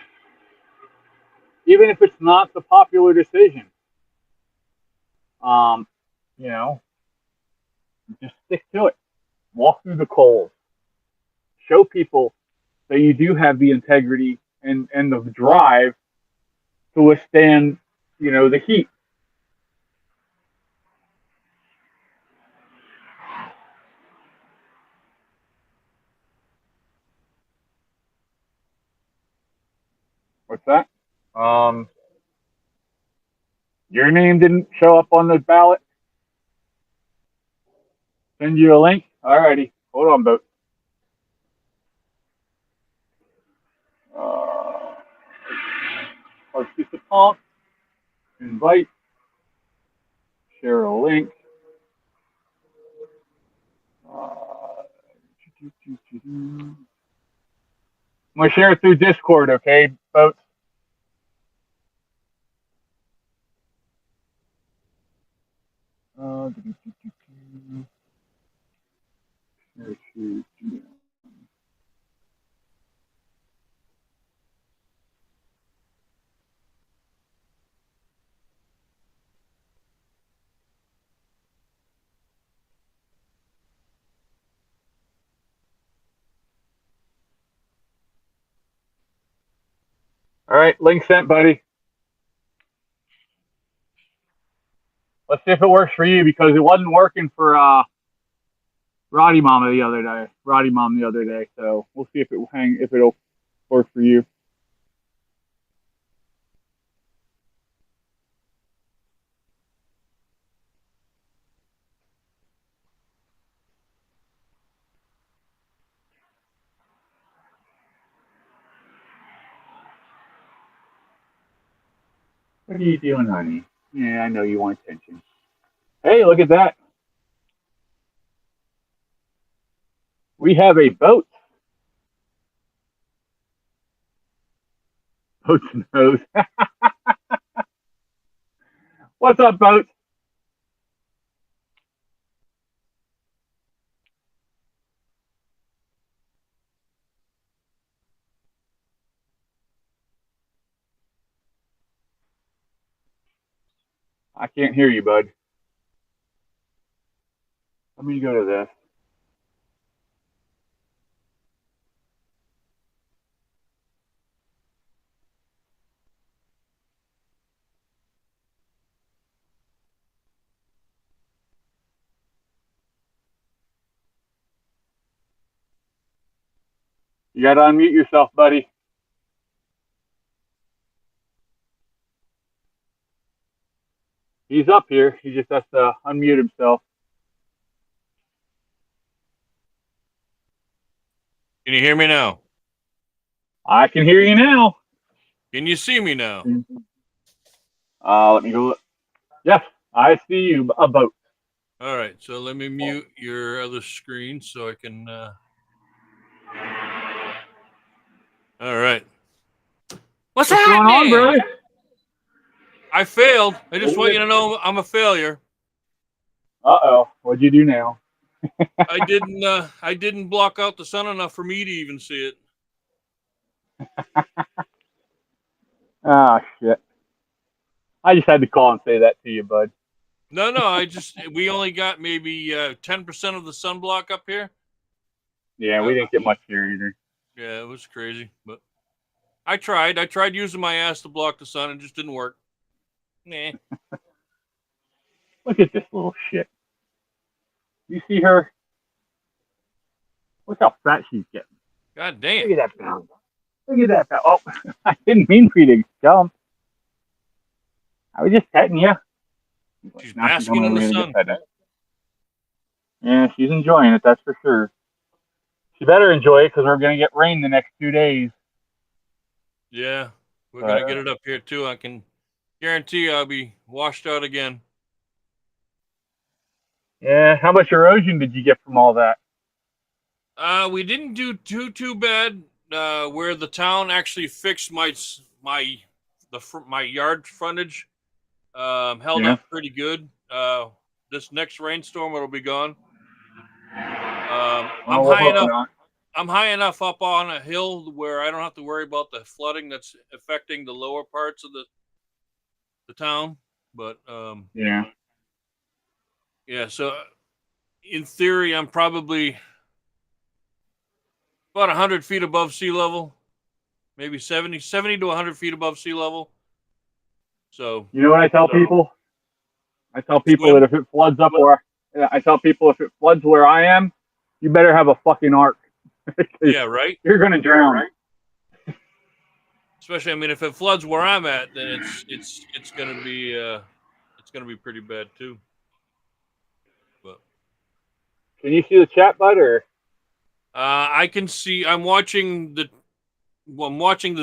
even if it's not the popular decision. Um, you know, just stick to it. Walk through the coals. Show people that you do have the integrity and the drive to withstand, the heat. What's that? Um, your name didn't show up on the ballot. Send you a link. Alrighty, hold on, boat. Uh, participant, invite, share a link. Uh, I'm gonna share it through Discord, okay, folks? Uh, All right, link sent, buddy. Let's see if it works for you because it wasn't working for Roddy Mom the other day. So we'll see if it'll work for you. What are you doing, honey? Yeah, I know you want attention. Hey, look at that. We have a boat. Boats knows. What's up, Boats? I can't hear you, bud. Let me go to this. You got to unmute yourself, buddy. He's up here. He just has to unmute himself. Can you hear me now? I can hear you now. Can you see me now? Let me go look. Yes, I see you, a boat. All right, so let me mute your other screen so I can. All right. What's going on, brother? I failed. I just want you to know I'm a failure. Uh-oh. What'd you do now? I didn't block out the sun enough for me to even see it. Ah, shit. I just had to call and say that to you, bud. No, we only got maybe 10% of the sunblock up here. Yeah, we didn't get much here either. Yeah, it was crazy, but I tried. I tried using my ass to block the sun. It just didn't work. Nah. Look at this little shit. You see her? Look how fat she's getting. God damn. Look at that pound. Look at that pound. Oh, I didn't mean for you to jump. I was just petting you. She's Now basking in the sun. Yeah, she's enjoying it, that's for sure. She better enjoy it because we're going to get rain the next 2 days. Yeah, we're going to get it up here too. I can guarantee I'll be washed out again. Yeah, how much erosion did you get from all that? We didn't do too bad. Where the town actually fixed my yard frontage, held up pretty good. This next rainstorm it'll be gone. I'm high enough up on a hill where I don't have to worry about the flooding that's affecting the lower parts of the town. But yeah. So in theory, I'm probably about 100 feet above sea level, maybe 70 to 100 feet above sea level. So you know what I tell people? I tell people that if it floods up where I am, you better have a fucking ark. Yeah, right. You're gonna drown. Right? Especially, I mean, if it floods where I'm at, then it's gonna be pretty bad too. But can you see the chat, bud? Or I can see. I'm watching the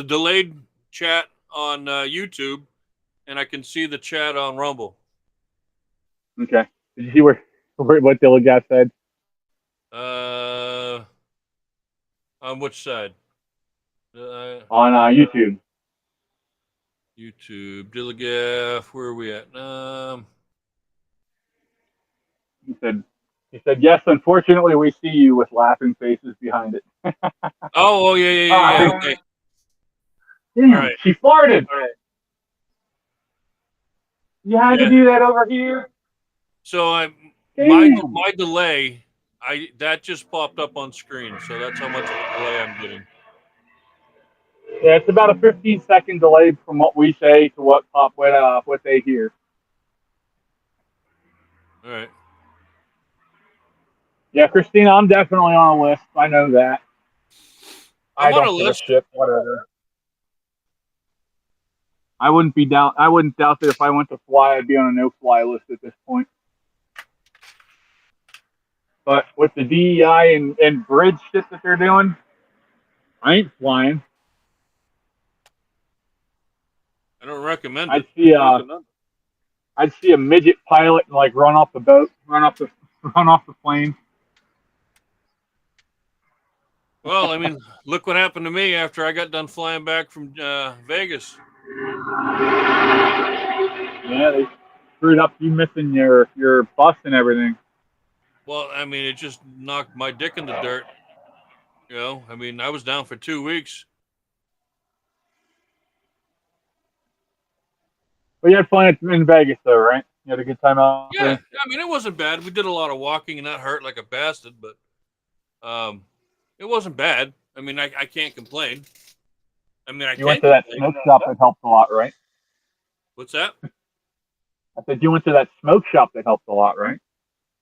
delayed chat on YouTube, and I can see the chat on Rumble. Okay. Did you see what Dylan guy said? On which side? On YouTube. YouTube, Dilligaf, where are we at? He said, yes, unfortunately we see you with laughing faces behind it. Yeah, okay. Damn, right. She farted. Right. You had to do that over here? So my delay, that just popped up on screen, so that's how much of a delay I'm getting. Yeah, it's about a 15-second delay from what we say to what they hear. All right. Yeah, Christina, I'm definitely on a list. I know that. I'm on a list. Shit, whatever. I wouldn't doubt that if I went to fly, I'd be on a no-fly list at this point. But with the DEI and bridge shit that they're doing, I ain't flying. I don't recommend it. I'd see a midget pilot and like run off the boat, run off the plane. Well, I mean, look what happened to me after I got done flying back from Vegas. Yeah, they screwed up you missing your bus and everything. Well, I mean, it just knocked my dick in the dirt. I mean, I was down for 2 weeks. But you had fun in Vegas, though, right? You had a good time out Yeah, there. I mean, it wasn't bad. We did a lot of walking, and that hurt like a bastard, but it wasn't bad. I mean, I can't complain. I mean, I You went can to that complain. smoke shop that helped a lot, right? What's that? I said you went to that smoke shop that helped a lot, right?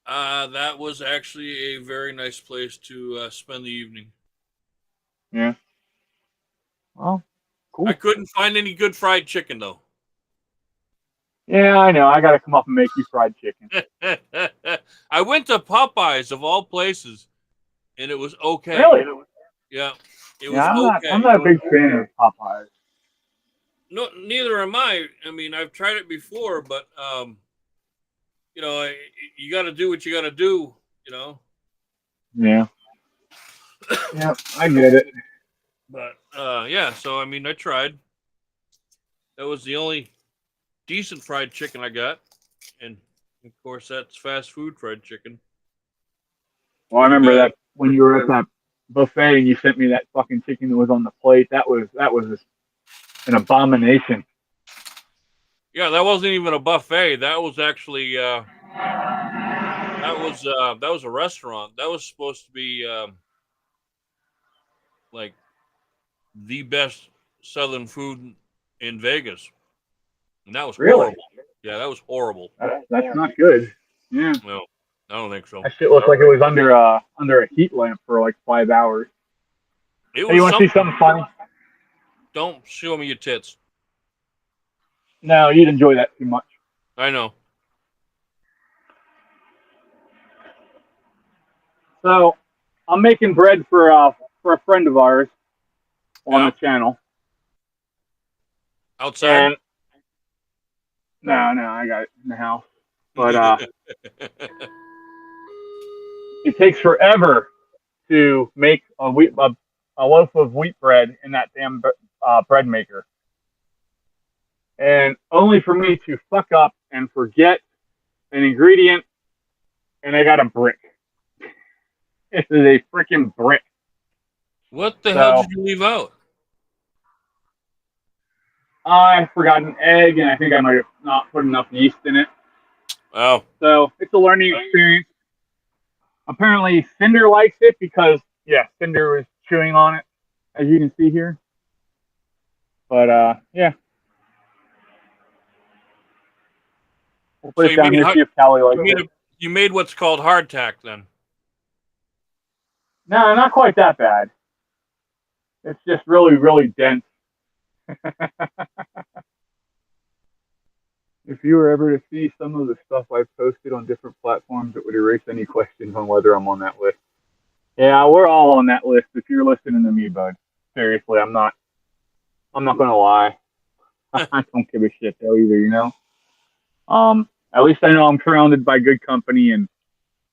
That was actually a very nice place to spend the evening. Yeah. Well, I cool. couldn't find any good fried chicken though. Yeah, I know. I got to come up and make you fried chicken. I went to Popeyes of all places, and it was okay. Really? Yeah, it Yeah, was I'm okay. not a big fan of Popeyes. No, neither am I. I mean, I've tried it before, but you got to do what you got to do. You know, Yeah. Yeah, I get it. but yeah. So I mean, I tried. That was the only decent fried chicken I got, and of course, that's fast food fried chicken. Well, I Pretty remember bad. that when you were at that buffet and you sent me that fucking chicken that was on the plate. That was an abomination. Yeah, that wasn't even a buffet. That was actually that was a restaurant. That was supposed to be like the best Southern food in Vegas, and that was Really? horrible. Yeah, that was horrible. That's not good. Yeah. No, I don't think so. That shit looked like it was under a heat lamp for like 5 hours. It Hey, you was want to see something. something funny? Don't show me your tits. No, you'd enjoy that too much. I know. So, I'm making bread for a friend of ours on the Yeah, channel, outside. and no, I got it in the house. But it takes forever to make a loaf of wheat bread in that damn bread maker, and only for me to fuck up and forget an ingredient, and I got a brick. This is a freaking brick. What the hell So did you leave out? I forgot an egg, and I think I might have not put enough yeast in it. Oh, So it's a learning experience. Apparently, Cinder likes it because, yeah, Cinder was chewing on it, as you can see here. But yeah, we'll so put it down here see if Callie likes it. you made what's called hardtack then. No, not quite that bad. It's just really, really dense. If you were ever to see some of the stuff I've posted on different platforms, it would erase any questions on whether I'm on that list. Yeah, we're all on that list if you're listening to me, bud. Seriously, I'm not. I'm not gonna lie. I don't give a shit though either, you know. At least I know I'm surrounded by good company, and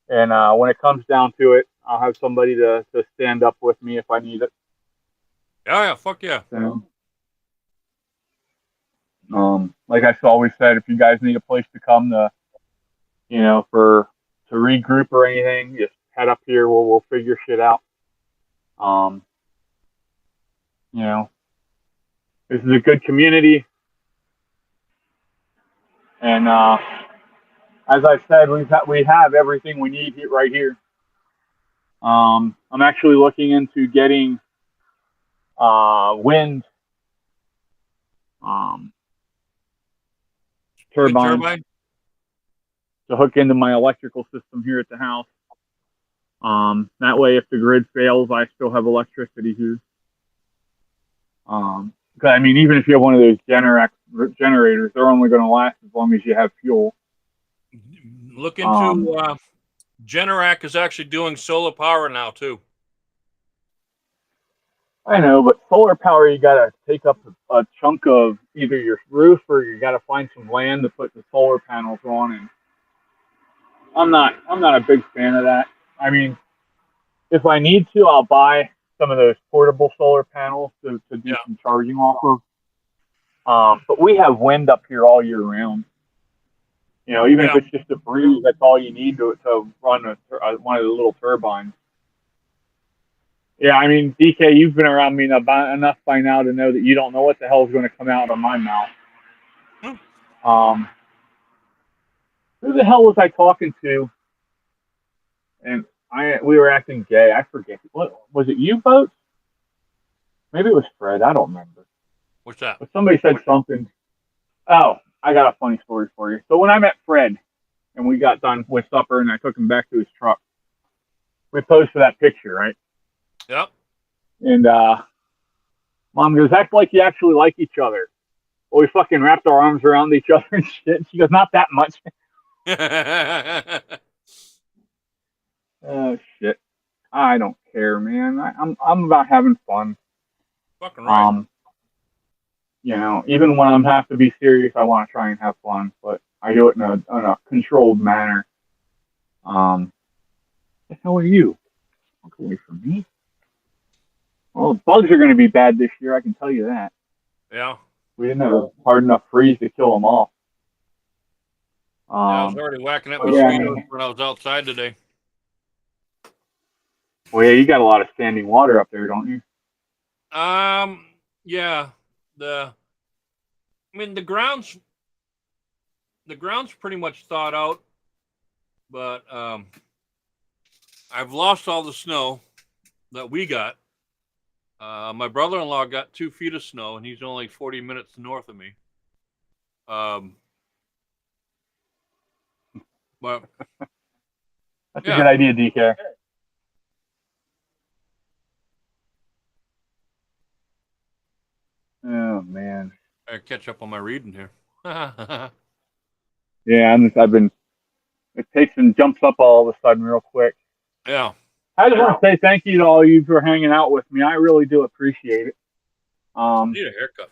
when it comes down to it, I'll have somebody to stand up with me if I need it. Yeah, fuck yeah. So, like I always said, if you guys need a place to come for to regroup or anything, just head up here. We'll figure shit out. Um, you know, this is a good community, and as I said, we have everything we need right here. I'm actually looking into getting wind um, Wind turbines turbine. to hook into my electrical system here at the house. That way, if the grid fails, I still have electricity here. I mean, even if you have one of those generators, they're only going to last as long as you have fuel. Look into Generac is actually doing solar power now too. I know, but solar power, you got to take up a chunk of either your roof or you got to find some land to put the solar panels on. And I'm not a big fan of that. I mean, if I need to, I'll buy some of those portable solar panels to do Yeah. some charging off of. But we have wind up here all year round. You know, even if Yeah. it's just a breeze, that's all you need to run one of the little turbines. Yeah, I mean, DK, you've been around me enough by now to know that you don't know what the hell is going to come out of my mouth. Who the hell was I talking to? And we were acting gay. I forget. What was it? U-boats? Maybe it was Fred. I don't remember. What's that? But somebody said something. Oh, I got a funny story for you. So when I met Fred and we got done with supper and I took him back to his truck, we posed for that picture, right? Yep. And Mom goes, act like you actually like each other. Well, we fucking wrapped our arms around each other and shit. She goes, not that much. Oh, shit. I don't care, man. I'm about having fun. Fucking right. You know, even when I'm have to be serious, I want to try and have fun, but I do it in a controlled manner. What the hell are you? Walk away from me. Well, bugs are going to be bad this year. I can tell you that. Yeah. We didn't have a hard enough freeze to kill them all. Yeah, I was already whacking at yeah, I mosquitoes mean, when I was outside today. well, yeah, you got a lot of standing water up there, don't you? Yeah. The ground's pretty much thawed out, but I've lost all the snow that we got. My brother-in-law got 2 feet of snow, and he's only 40 minutes north of me. But That's a good idea, DK. Oh man. I catch up on my reading here. Yeah, I've been. It takes and jumps up all of a sudden real quick. Yeah. I just want to say thank you to all you for hanging out with me. I really do appreciate it. I need a haircut.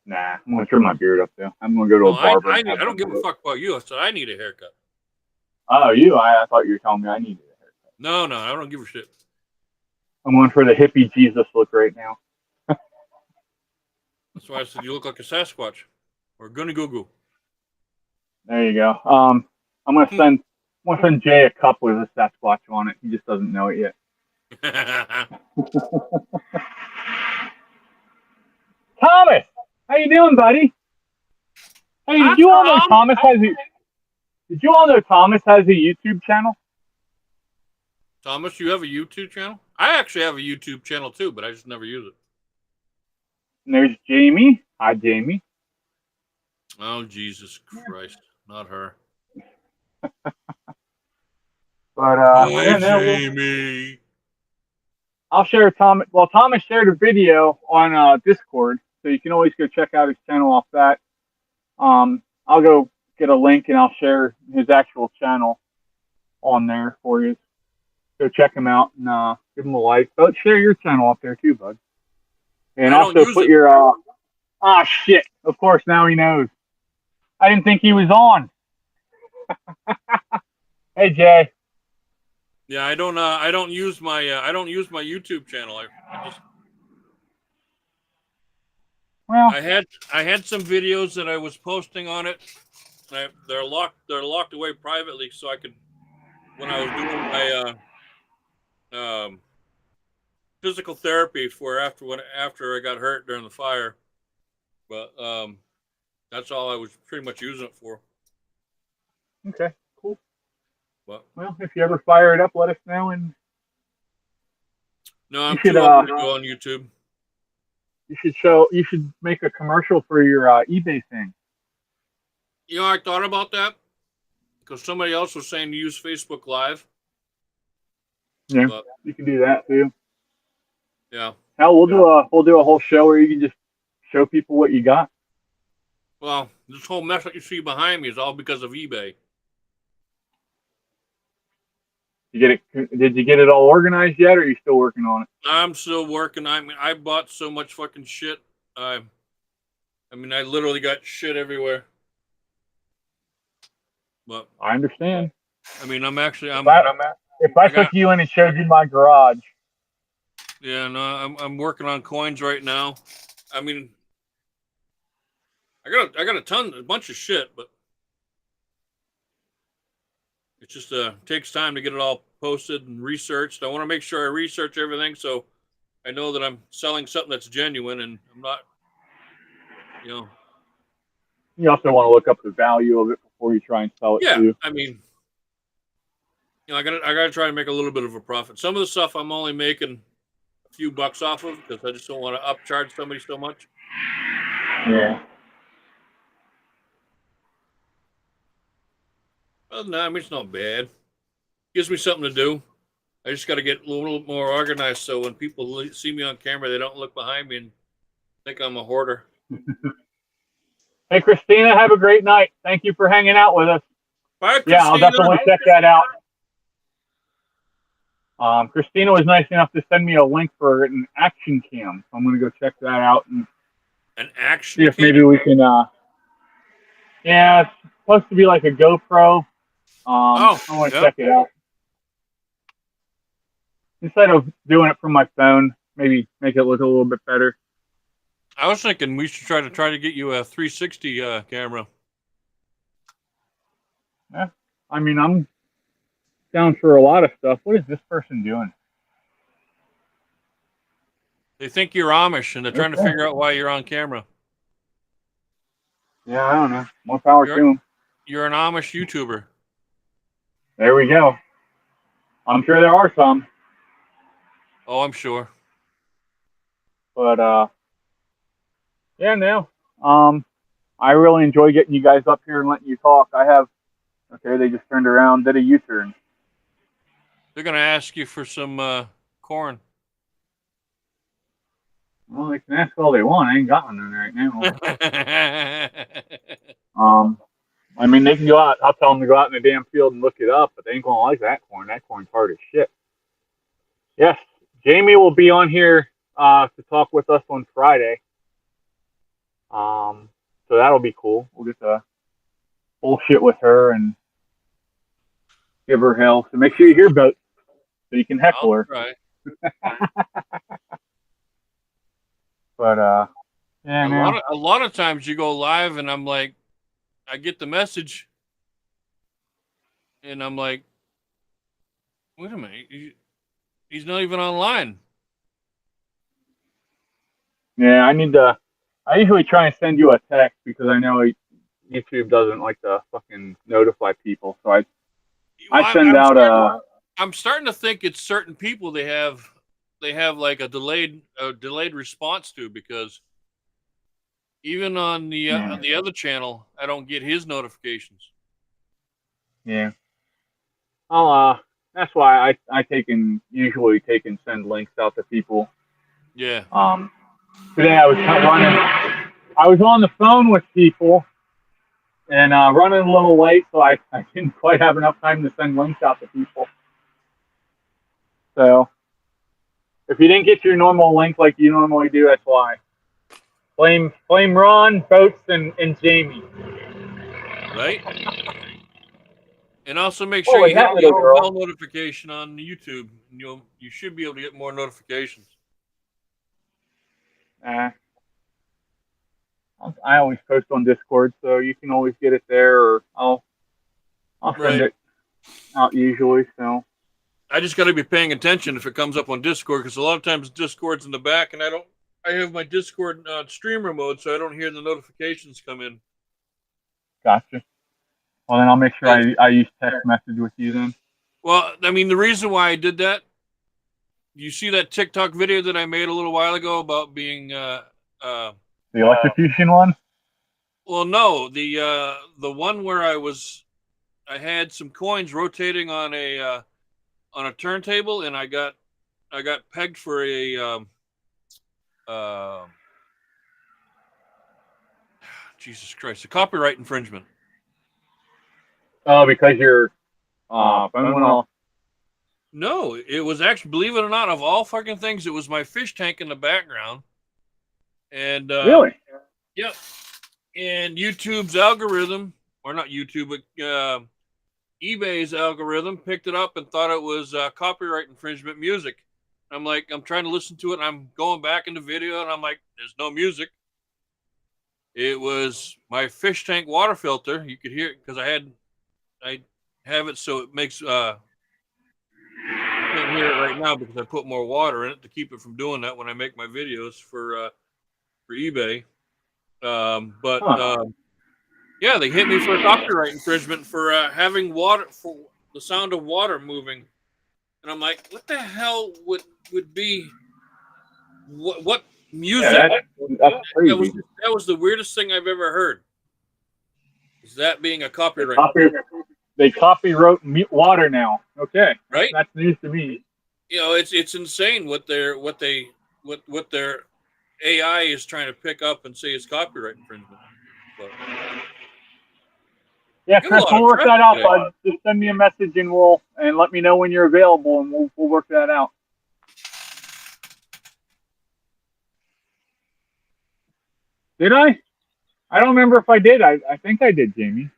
Nah, I'm gonna trim my beard up though. I'm gonna go to a barber. I don't give a fuck about you. I said I need a haircut. Oh, you? I thought you were telling me I needed a haircut. No, I don't give a shit. I'm going for the hippie Jesus look right now. That's why I said you look like a Sasquatch or Gunny Goo Goo. There you go. I'm gonna send Jay a cup with a Sasquatch on it. He just doesn't know it yet. Thomas, how you doing, buddy? Hey, did you all know Thomas has a YouTube channel? Thomas, you have a YouTube channel? I actually have a YouTube channel too, but I just never use it. And there's Jamie. Hi, Jamie. Oh, Jesus Christ. Not her. But hey, Jamie. I'll share Thomas. Well, Thomas shared a video on Discord, so you can always go check out his channel off that. I'll go get a link and I'll share his actual channel on there for you. Go check him out and give him a like. But share your channel up there too, bud. And also put your shit. Of course, now he knows. I didn't think he was on. Hey, Jay. Yeah, I don't use my YouTube channel. I had some videos that I was posting on it. They're locked away privately, so I could, when I was doing my physical therapy after I got hurt during the fire. But that's all I was pretty much using it for. Okay, cool. But, well, if you ever fire it up, let us know. And no, I'm too old to go on YouTube. You should make a commercial for your eBay thing. You know, I thought about that because somebody else was saying to use Facebook Live. Yeah, but you can do that too. Yeah. Hell, we'll do a whole show where you can just show people what you got. Well, this whole mess that you see behind me is all because of eBay. Did you get it all organized yet, or are you still working on it? I'm still working. I mean, I bought so much fucking shit. I literally got shit everywhere. But I understand. I mean, if I took you in and showed you my garage, Yeah, no, I'm working on coins right now. I mean, I got a bunch of shit, but it just takes time to get it all posted and researched. I want to make sure I research everything so I know that I'm selling something that's genuine and I'm not, you know. You also want to look up the value of it before you try and sell it Yeah, too. I mean, I gotta try to make a little bit of a profit. Some of the stuff I'm only making a few bucks off of because I just don't want to upcharge somebody so much. Yeah. Other than that, I mean, it's not bad. Gives me something to do. I just got to get a little more organized so when people see me on camera, they don't look behind me and think I'm a hoarder. Hey, Christina, have a great night. Thank you for hanging out with us. Bye, Yeah, I'll Christina. definitely check that out. Christina was nice enough to send me a link for an action cam. So I'm going to go check that out and An see action if cam? maybe we can, yeah, it's supposed to be like a GoPro. I want to check it out. Instead of doing it from my phone, maybe make it look a little bit better. I was thinking we should try to get you a 360 camera. Yeah. I mean, I'm down for a lot of stuff. What is this person doing? They think you're Amish and they're trying to figure out why you're on camera. Yeah, I don't know. More power to them. You're an Amish YouTuber. There we go. I'm sure there are some. Oh, I'm sure. But yeah, no. I really enjoy getting you guys up here and letting you talk. Okay, they just turned around, did a U-turn. They're gonna ask you for some corn. Well, they can ask all they want. I ain't got one right now. I mean, they can go out. I'll tell them to go out in the damn field and look it up, but they ain't gonna like that corn. That corn's hard as shit. Yes, Jamie will be on here to talk with us on Friday. So that'll be cool. We'll get to bullshit with her and give her hell. So make sure you hear about so you can heckle her. Right. But yeah, a lot of times you go live and I'm like, I get the message, and I'm like, wait a minute, he's not even online. yeah, I usually try and send you a text because I know YouTube doesn't like to fucking notify people. So I send out I'm starting to think it's certain people they have like a delayed response to, because even on the other channel, I don't get his notifications. Yeah. That's why I usually take and send links out to people. Yeah. Today I was on the phone with people and running a little late, so I didn't quite have enough time to send links out to people. So if you didn't get your normal link like you normally do, that's why. Blame Ron, Boats, and Jamie. Right? And also make sure you hit the bell notification on YouTube. You should be able to get more notifications. I always post on Discord, so you can always get it there, or I'll send it out usually. So I just got to be paying attention if it comes up on Discord, because a lot of times Discord's in the back, and I have my Discord streamer mode, so I don't hear the notifications come in. Gotcha. Well, then I'll make sure I use text message with you then. Well, I mean, the reason why I did that, you see that TikTok video that I made a little while ago about being the electrocution one? Well, no, the one where I had some coins rotating on a turntable, and I got pegged for a Jesus Christ, a copyright infringement. Oh, because your phone went off. No, it was actually, believe it or not, of all fucking things, it was my fish tank in the background. And really? Yep. And YouTube's algorithm, or not YouTube, but eBay's algorithm picked it up and thought it was copyright infringement music. I'm like, I'm trying to listen to it. And I'm going back in the video, and I'm like, there's no music. It was my fish tank water filter. You could hear it because I have it so it makes you can't hear it right now because I put more water in it to keep it from doing that when I make my videos for eBay. But Huh. yeah, they hit me for a copyright infringement for having water for the sound of water moving, and I'm like, what the hell would be what Yeah, music? that's That was crazy. that was the weirdest thing I've ever heard. Is that being a They copyright, copy they copywrote water now. Okay, right? that's news to me. You know, it's insane what their AI is trying to pick up and say is copyright infringement. But Yeah, you have a Chris, lot we'll of work traffic that out, today. bud. Just send me a message and let me know when you're available, and we'll work that out. Did I? I don't remember if I did. I think I did, Jamie.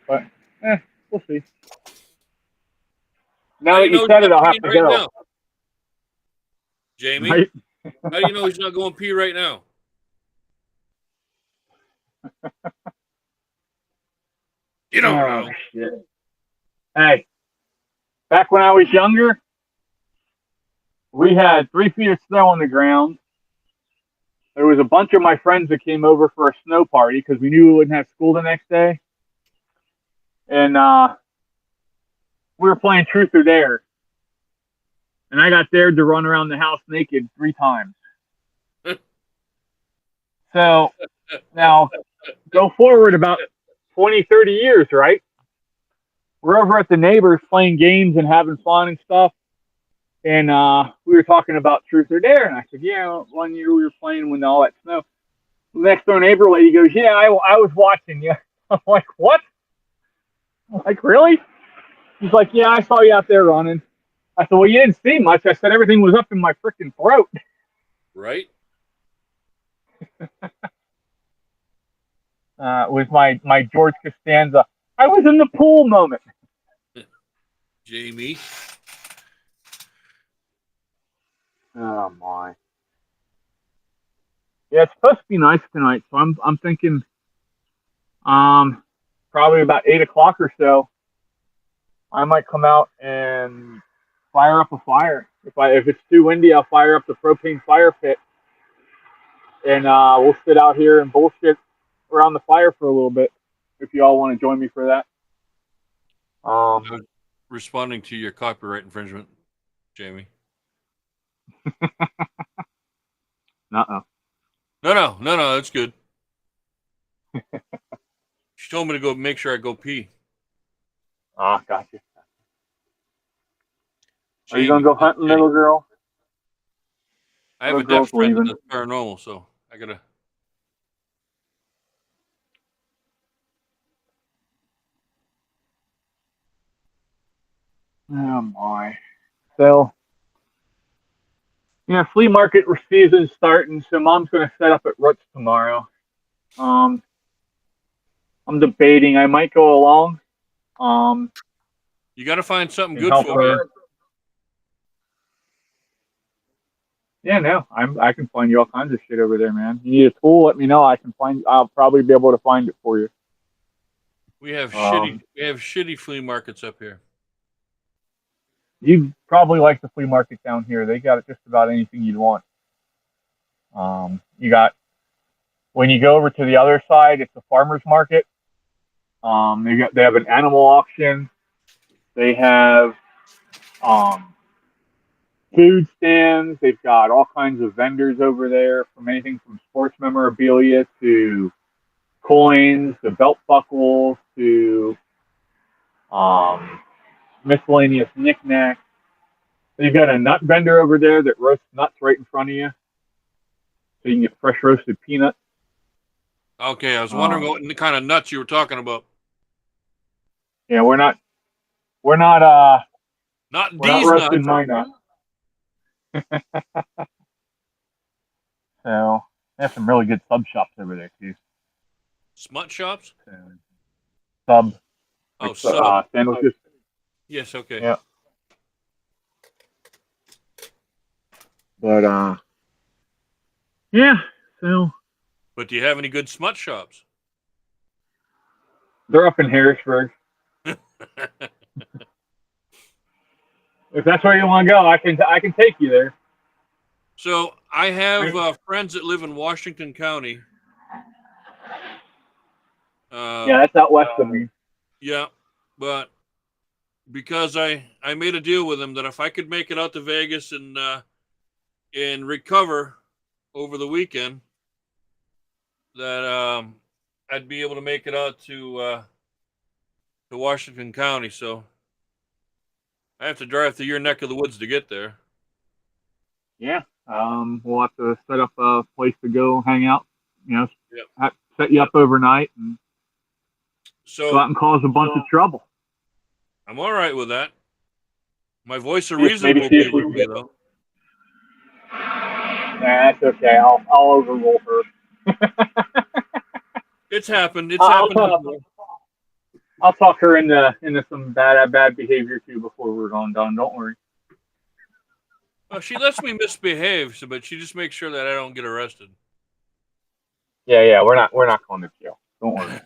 But we'll see. How Now do that you you know he's said it, not I'll have peeing to right go. now, Jamie? Right? How do you know he's not going pee right now? You don't Oh know. shit. Hey, back when I was younger, we had 3 feet of snow on the ground. There was a bunch of my friends that came over for a snow party because we knew we wouldn't have school the next day, and we were playing Truth or Dare, and I got dared to run around the house naked 3 times. So now go forward about 20, 30 years, right? We're over at the neighbors playing games and having fun and stuff. And we were talking about Truth or Dare. And I said, yeah, one year we were playing when all that snow. The next door neighbor lady goes, yeah, I was watching you. I'm like, what? I'm like, really? She's like, yeah, I saw you out there running. I said, well, you didn't see much. I said, everything was up in my freaking throat. Right? Was my George Costanza. I was in the pool moment. Jamie. Oh, my. Yeah, it's supposed to be nice tonight, so I'm thinking probably about 8 o'clock or so. I might come out and fire up a fire. If it's too windy, I'll fire up the propane fire pit, and we'll sit out here and bullshit around the fire for a little bit. If you all want to join me for that. I was responding to your copyright infringement, Jamie. Uh-oh. No, that's good. She told me to go make sure I go pee. Ah, gotcha. Are you gonna Jamie. go hunting, Okay. little girl? I have Little a deaf girl's friend that leaving. does paranormal, so I gotta. Oh my. So yeah, flea market season's starting, so Mom's gonna set up at Roots tomorrow. Um, I'm debating. I might go along. Um, You got to find something and good help for me. her. Yeah, no, I can find you all kinds of shit over there, man. You need a tool? Let me know. I'll probably be able to find it for you. We have Um, shitty flea markets up here. you probably like the flea market down here. They got just about anything you'd want. You got when you go over to the other side, it's a farmers market. They have an animal auction. They have um, food stands. They've got all kinds of vendors over there, from anything from sports memorabilia to coins to belt buckles to um, miscellaneous knickknacks. They've got a nut vendor over there that roasts nuts right in front of you, so you can get fresh roasted peanuts. Okay, I was wondering Um, what kind of nuts you were talking about. yeah, we're not Not we're not these roasting nuts. my nut. So they have some really good sub shops over there too. Smut shops? So, sub Oh, like sub. sandwiches. Yes, okay. Yeah. But yeah. So But do you have any good smut shops? they're up in Harrisburg. If that's where you want to go, I can take you there. So I have friends that live in Washington County. Yeah, that's out west of me. Yeah, but because I made a deal with them that if I could make it out to Vegas and recover over the weekend, that I'd be able to make it out to Washington County. So I have to drive through your neck of the woods to get there. Yeah. We'll have to set up a place to go hang out. You know, Yep. set you up overnight and go out So and cause a bunch of trouble. I'm all right with that. My voice of Maybe reason will see be if we with can me get. though. Nah, that's okay. I'll overrule her. It's happened. It's I'll happened talk. before. I'll talk her into some bad behavior too before we're done. Don't worry. Well, she lets me misbehave, so, but she just makes sure that I don't get arrested. Yeah. We're not going to jail. Don't worry.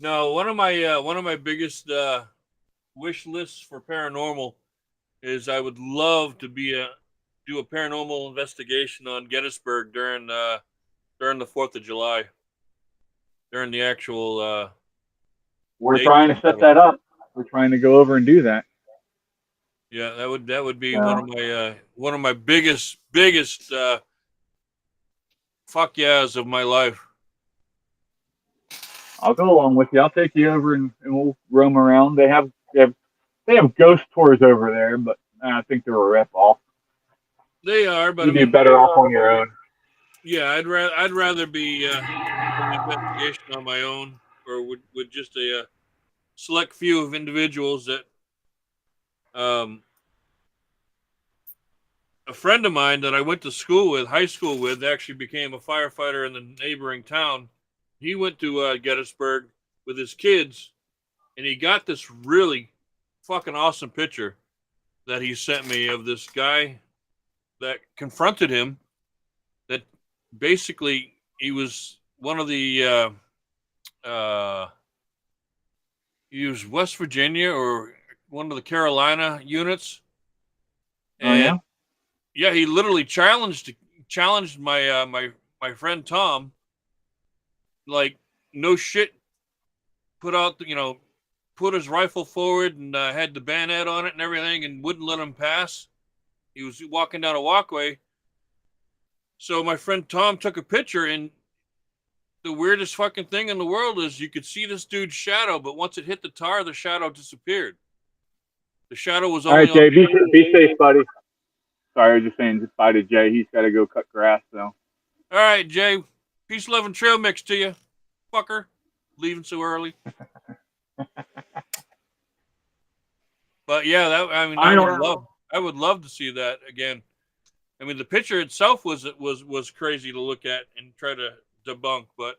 No, one of my biggest wish lists for paranormal is I would love to do a paranormal investigation on Gettysburg during the 4th of July, during the actual We're date trying of to the set battle. that up. We're trying to go over and do that. Yeah, that would be So, one of my biggest fuck yeahs of my life. I'll go along with you. I'll take you over and we'll roam around. They have ghost tours over there, but I think they're a rip off. They are, but You I do mean, better off on your own. yeah, I'd rather be doing the investigation on my own, or with just a select few of individuals that a friend of mine that I went to school with, high school with, actually became a firefighter in the neighboring town. He went to Gettysburg with his kids, and he got this really fucking awesome picture that he sent me of this guy that confronted him. That basically he was one of the he was West Virginia or one of the Carolina units, Oh and yeah. yeah, he literally challenged my friend Tom, like no shit, put his rifle forward and had the bayonet on it and everything, and wouldn't let him pass. He was walking down a walkway. So my friend Tom took a picture, and the weirdest fucking thing in the world is you could see this dude's shadow, but once it hit the tar, the shadow disappeared. The shadow was All only right, on. Jay. Be safe, buddy. Sorry, I was just saying. Just bye to Jay. He's got to go cut grass. So. All right, Jay. Peace, love, and trail mix to you, fucker. Leaving so early. But yeah, I would love to see that again. I mean, the picture itself was crazy to look at and try to debunk, but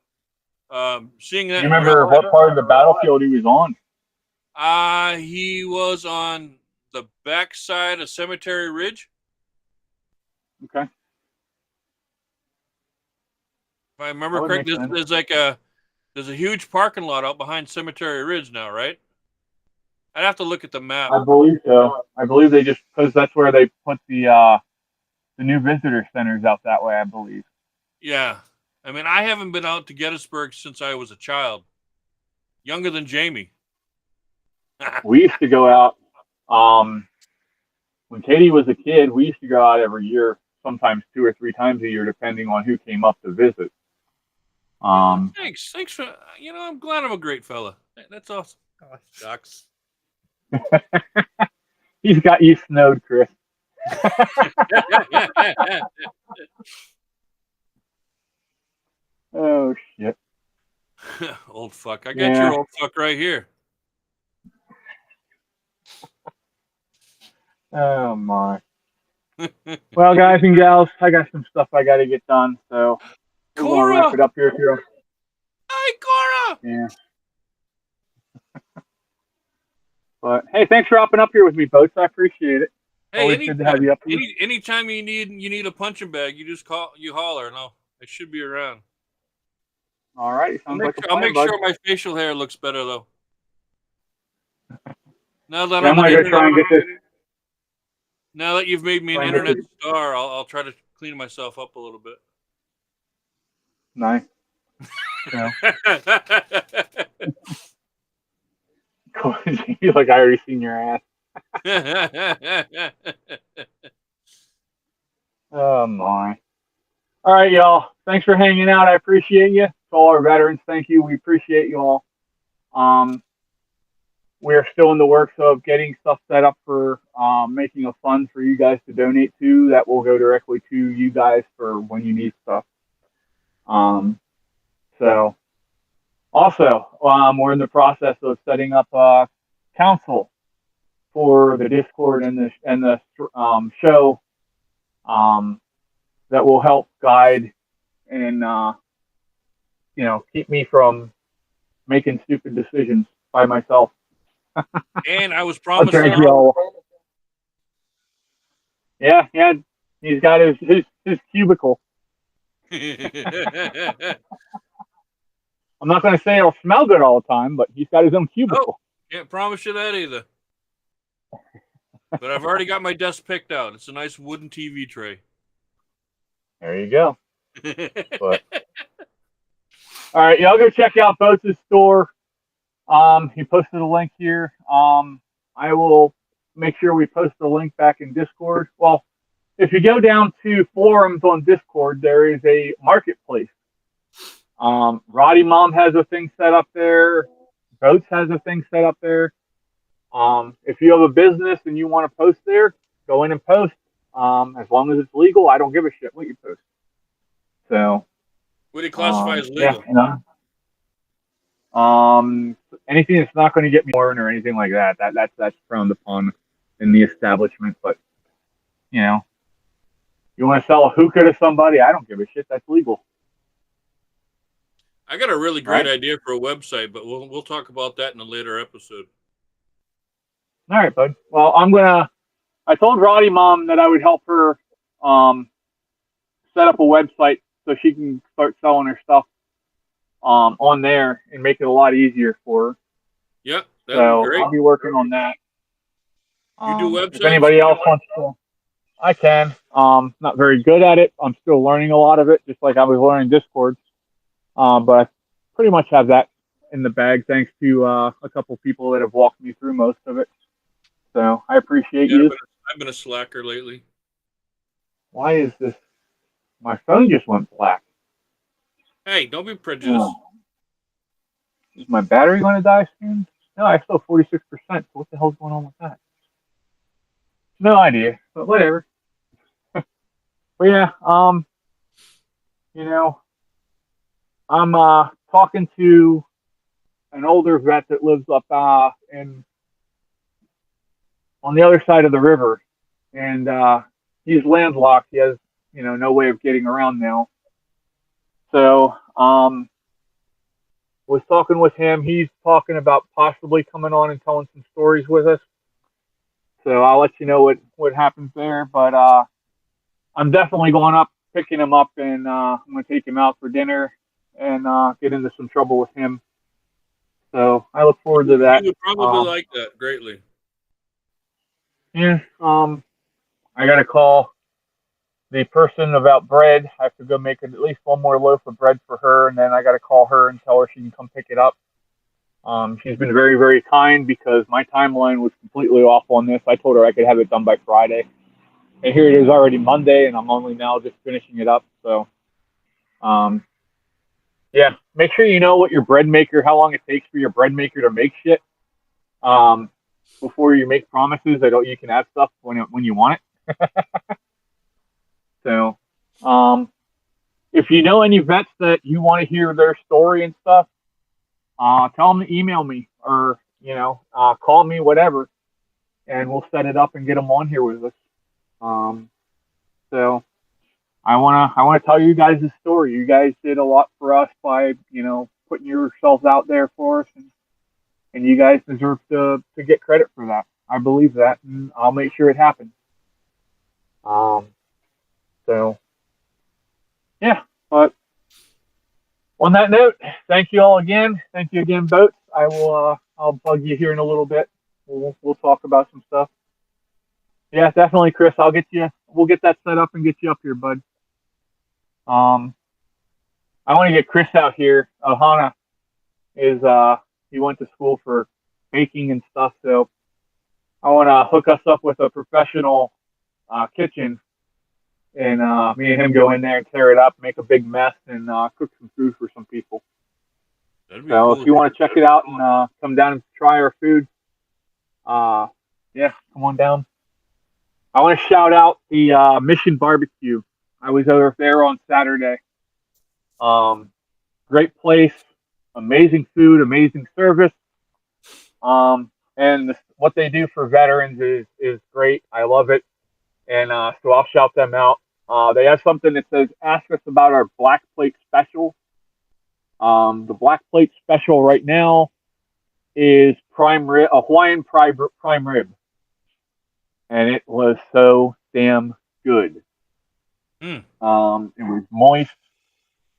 seeing that You in real remember what part of the battlefield he was on? he was on the backside of Cemetery Ridge. Okay. If I remember correctly, there's a huge parking lot out behind Cemetery Ridge now, right? I'd have to look at the map. I believe so. I believe they just because that's where they put the new visitor centers out that way. I believe. Yeah, I mean, I haven't been out to Gettysburg since I was a child, younger than Jamie. We used to go out when Katie was a kid. We used to go out every year, sometimes 2 or 3 times a year, depending on who came up to visit. Thanks for I'm glad I'm a great fella. That's awesome. Oh, shucks. He's got you snowed, Chris. Oh shit. Old fuck. I got your old fuck right here. Oh my. Well, guys and gals, I got some stuff I got to get done, so we're gonna wrap it up here. Hi, Cora. Yeah. But hey, thanks for hopping up here with me, folks. I appreciate it. Hey, Always good to have you up here. anytime you need a punching bag, you just holler, and I should be around. All right, sounds like a plan, I'll make bud. sure my facial hair looks better though. Now that Yeah, I'm gonna go try and get this. Now that you've made me an internet star, I'll try to clean myself up a little bit. Nice. Yeah. You like I already seen your ass. Oh my. All right, y'all. Thanks for hanging out. I appreciate you. To all our veterans, thank you. We appreciate you all. We're still in the works of getting stuff set up for making a fund for you guys to donate to that will go directly to you guys for when you need stuff. So also, we're in the process of setting up a council for the Discord and the show that will help guide and keep me from making stupid decisions by myself. And I was promised. Yeah, he's got his cubicle. I'm not going to say it'll smell good all the time, but he's got his own cubicle. Can't promise you that either. But I've already got my desk picked out. It's a nice wooden TV tray. There you go. But, all right, y'all go check out Boats' store. He posted a link here. I will make sure we post the link back in Discord. Well, if you go down to forums on Discord, there is a marketplace. Roddy Mom has a thing set up there. Boats has a thing set up there. If you have a business and you want to post there, go in and post. As long as it's legal, I don't give a shit what you post. So, what do you classify as legal? Yeah, anything that's not going to get me warned or anything like that. That's frowned upon in the establishment. But you want to sell a hookah to somebody, I don't give a shit. That's legal. I got a really great idea for a website, but we'll talk about that in a later episode. All right, bud. Well, I told Roddy Mom that I would help her set up a website so she can start selling her stuff on there and make it a lot easier for her. Yep, that'd be great. I'll be working on that. You do websites? If anybody else wants to, I can. Not very good at it. I'm still learning a lot of it, just like I was learning Discord. But I pretty much have that in the bag, thanks to a couple people that have walked me through most of it. So I appreciate you. I've been a slacker lately. Why is this? My phone just went black. Hey, don't be prejudiced. Oh. Is my battery going to die soon? No, I still 46%. What the hell's going on with that? No idea, but whatever. But yeah, I'm talking to an older vet that lives up on the other side of the river, and he's landlocked. He has no way of getting around now. So was talking with him. He's talking about possibly coming on and telling some stories with us. So I'll let you know what happens there. But I'm definitely going up, picking him up, and I'm going to take him out for dinner and get into some trouble with him. So I look forward to that. You would probably like that greatly. Yeah. I got to call the person about bread. I have to go make at least one more loaf of bread for her, and then I got to call her and tell her she can come pick it up. She's been very, very kind because my timeline was completely off on this. I told her I could have it done by Friday. And here it is already Monday, and I'm only now just finishing it up. So, yeah, make sure you know what your bread maker, how long it takes for your bread maker to make shit. Before you make promises that you can have stuff when you want it. So, if you know any vets that you want to hear their story and stuff, tell them to email me or, call me, whatever, and we'll set it up and get them on here with us. So I want to tell you guys the story. You guys did a lot for us by, putting yourselves out there for us, and you guys deserve to get credit for that. I believe that, and I'll make sure it happens. Um, so yeah, but on that note, thank you all again. Thank you again, Boats. I will. I'll bug you here in a little bit. We'll talk about some stuff. Yeah, definitely, Chris. I'll get you. We'll get that set up and get you up here, bud. Um, I want to get Chris out here. Ohana is he went to school for baking and stuff, so I want to hook us up with a professional kitchen, and me and him go in there and tear it up, make a big mess, and cook some food for some people. That'd be So cool. if you want to check it out and come down and try our food, yeah, come on down. I want to shout out the Mission Barbecue. I was over there on Saturday. Um, Great place, amazing food, amazing service. And what they do for veterans is great. I love it, and so I'll shout them out. They have something that says "Ask us about our Black Plate Special." The Black Plate Special right now is prime rib, a Hawaiian prime rib, and it was so damn good. Mm. It was moist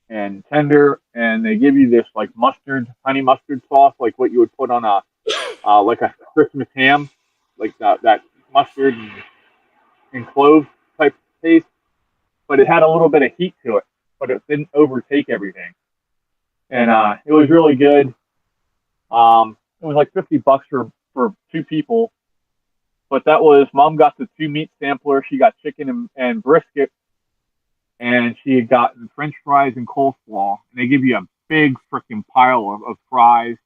and tender, and they give you this like mustard, honey mustard sauce, like what you would put on a like a Christmas ham, like that mustard and clove type taste. But it had a little bit of heat to it, but it didn't overtake everything, and it was really good. It was like $50 for two people, but that was mom got the two meat sampler. She got chicken and brisket, and she had gotten French fries and coleslaw. And they give you a big freaking pile of fries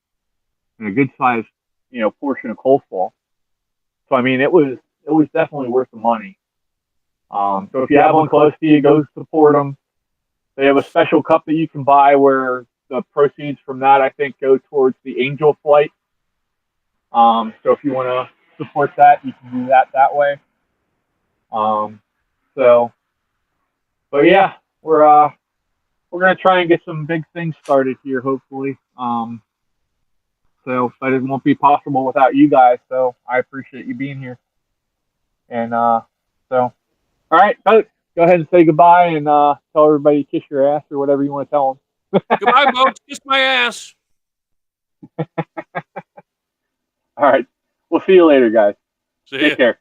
and a good sized portion of coleslaw. So I mean, it was definitely worth the money. So if you have one close to you, go support them. They have a special cup that you can buy where the proceeds from that I think go towards the Angel flight. So if you want to support that, you can do that way. Um, so, but yeah, we're gonna try and get some big things started here, hopefully. But it won't be possible without you guys. So I appreciate you being here. And all right, folks, go ahead and say goodbye and tell everybody kiss your ass or whatever you want to tell them. Goodbye, folks. Kiss my ass. All right, we'll see you later, guys. See Take ya. care.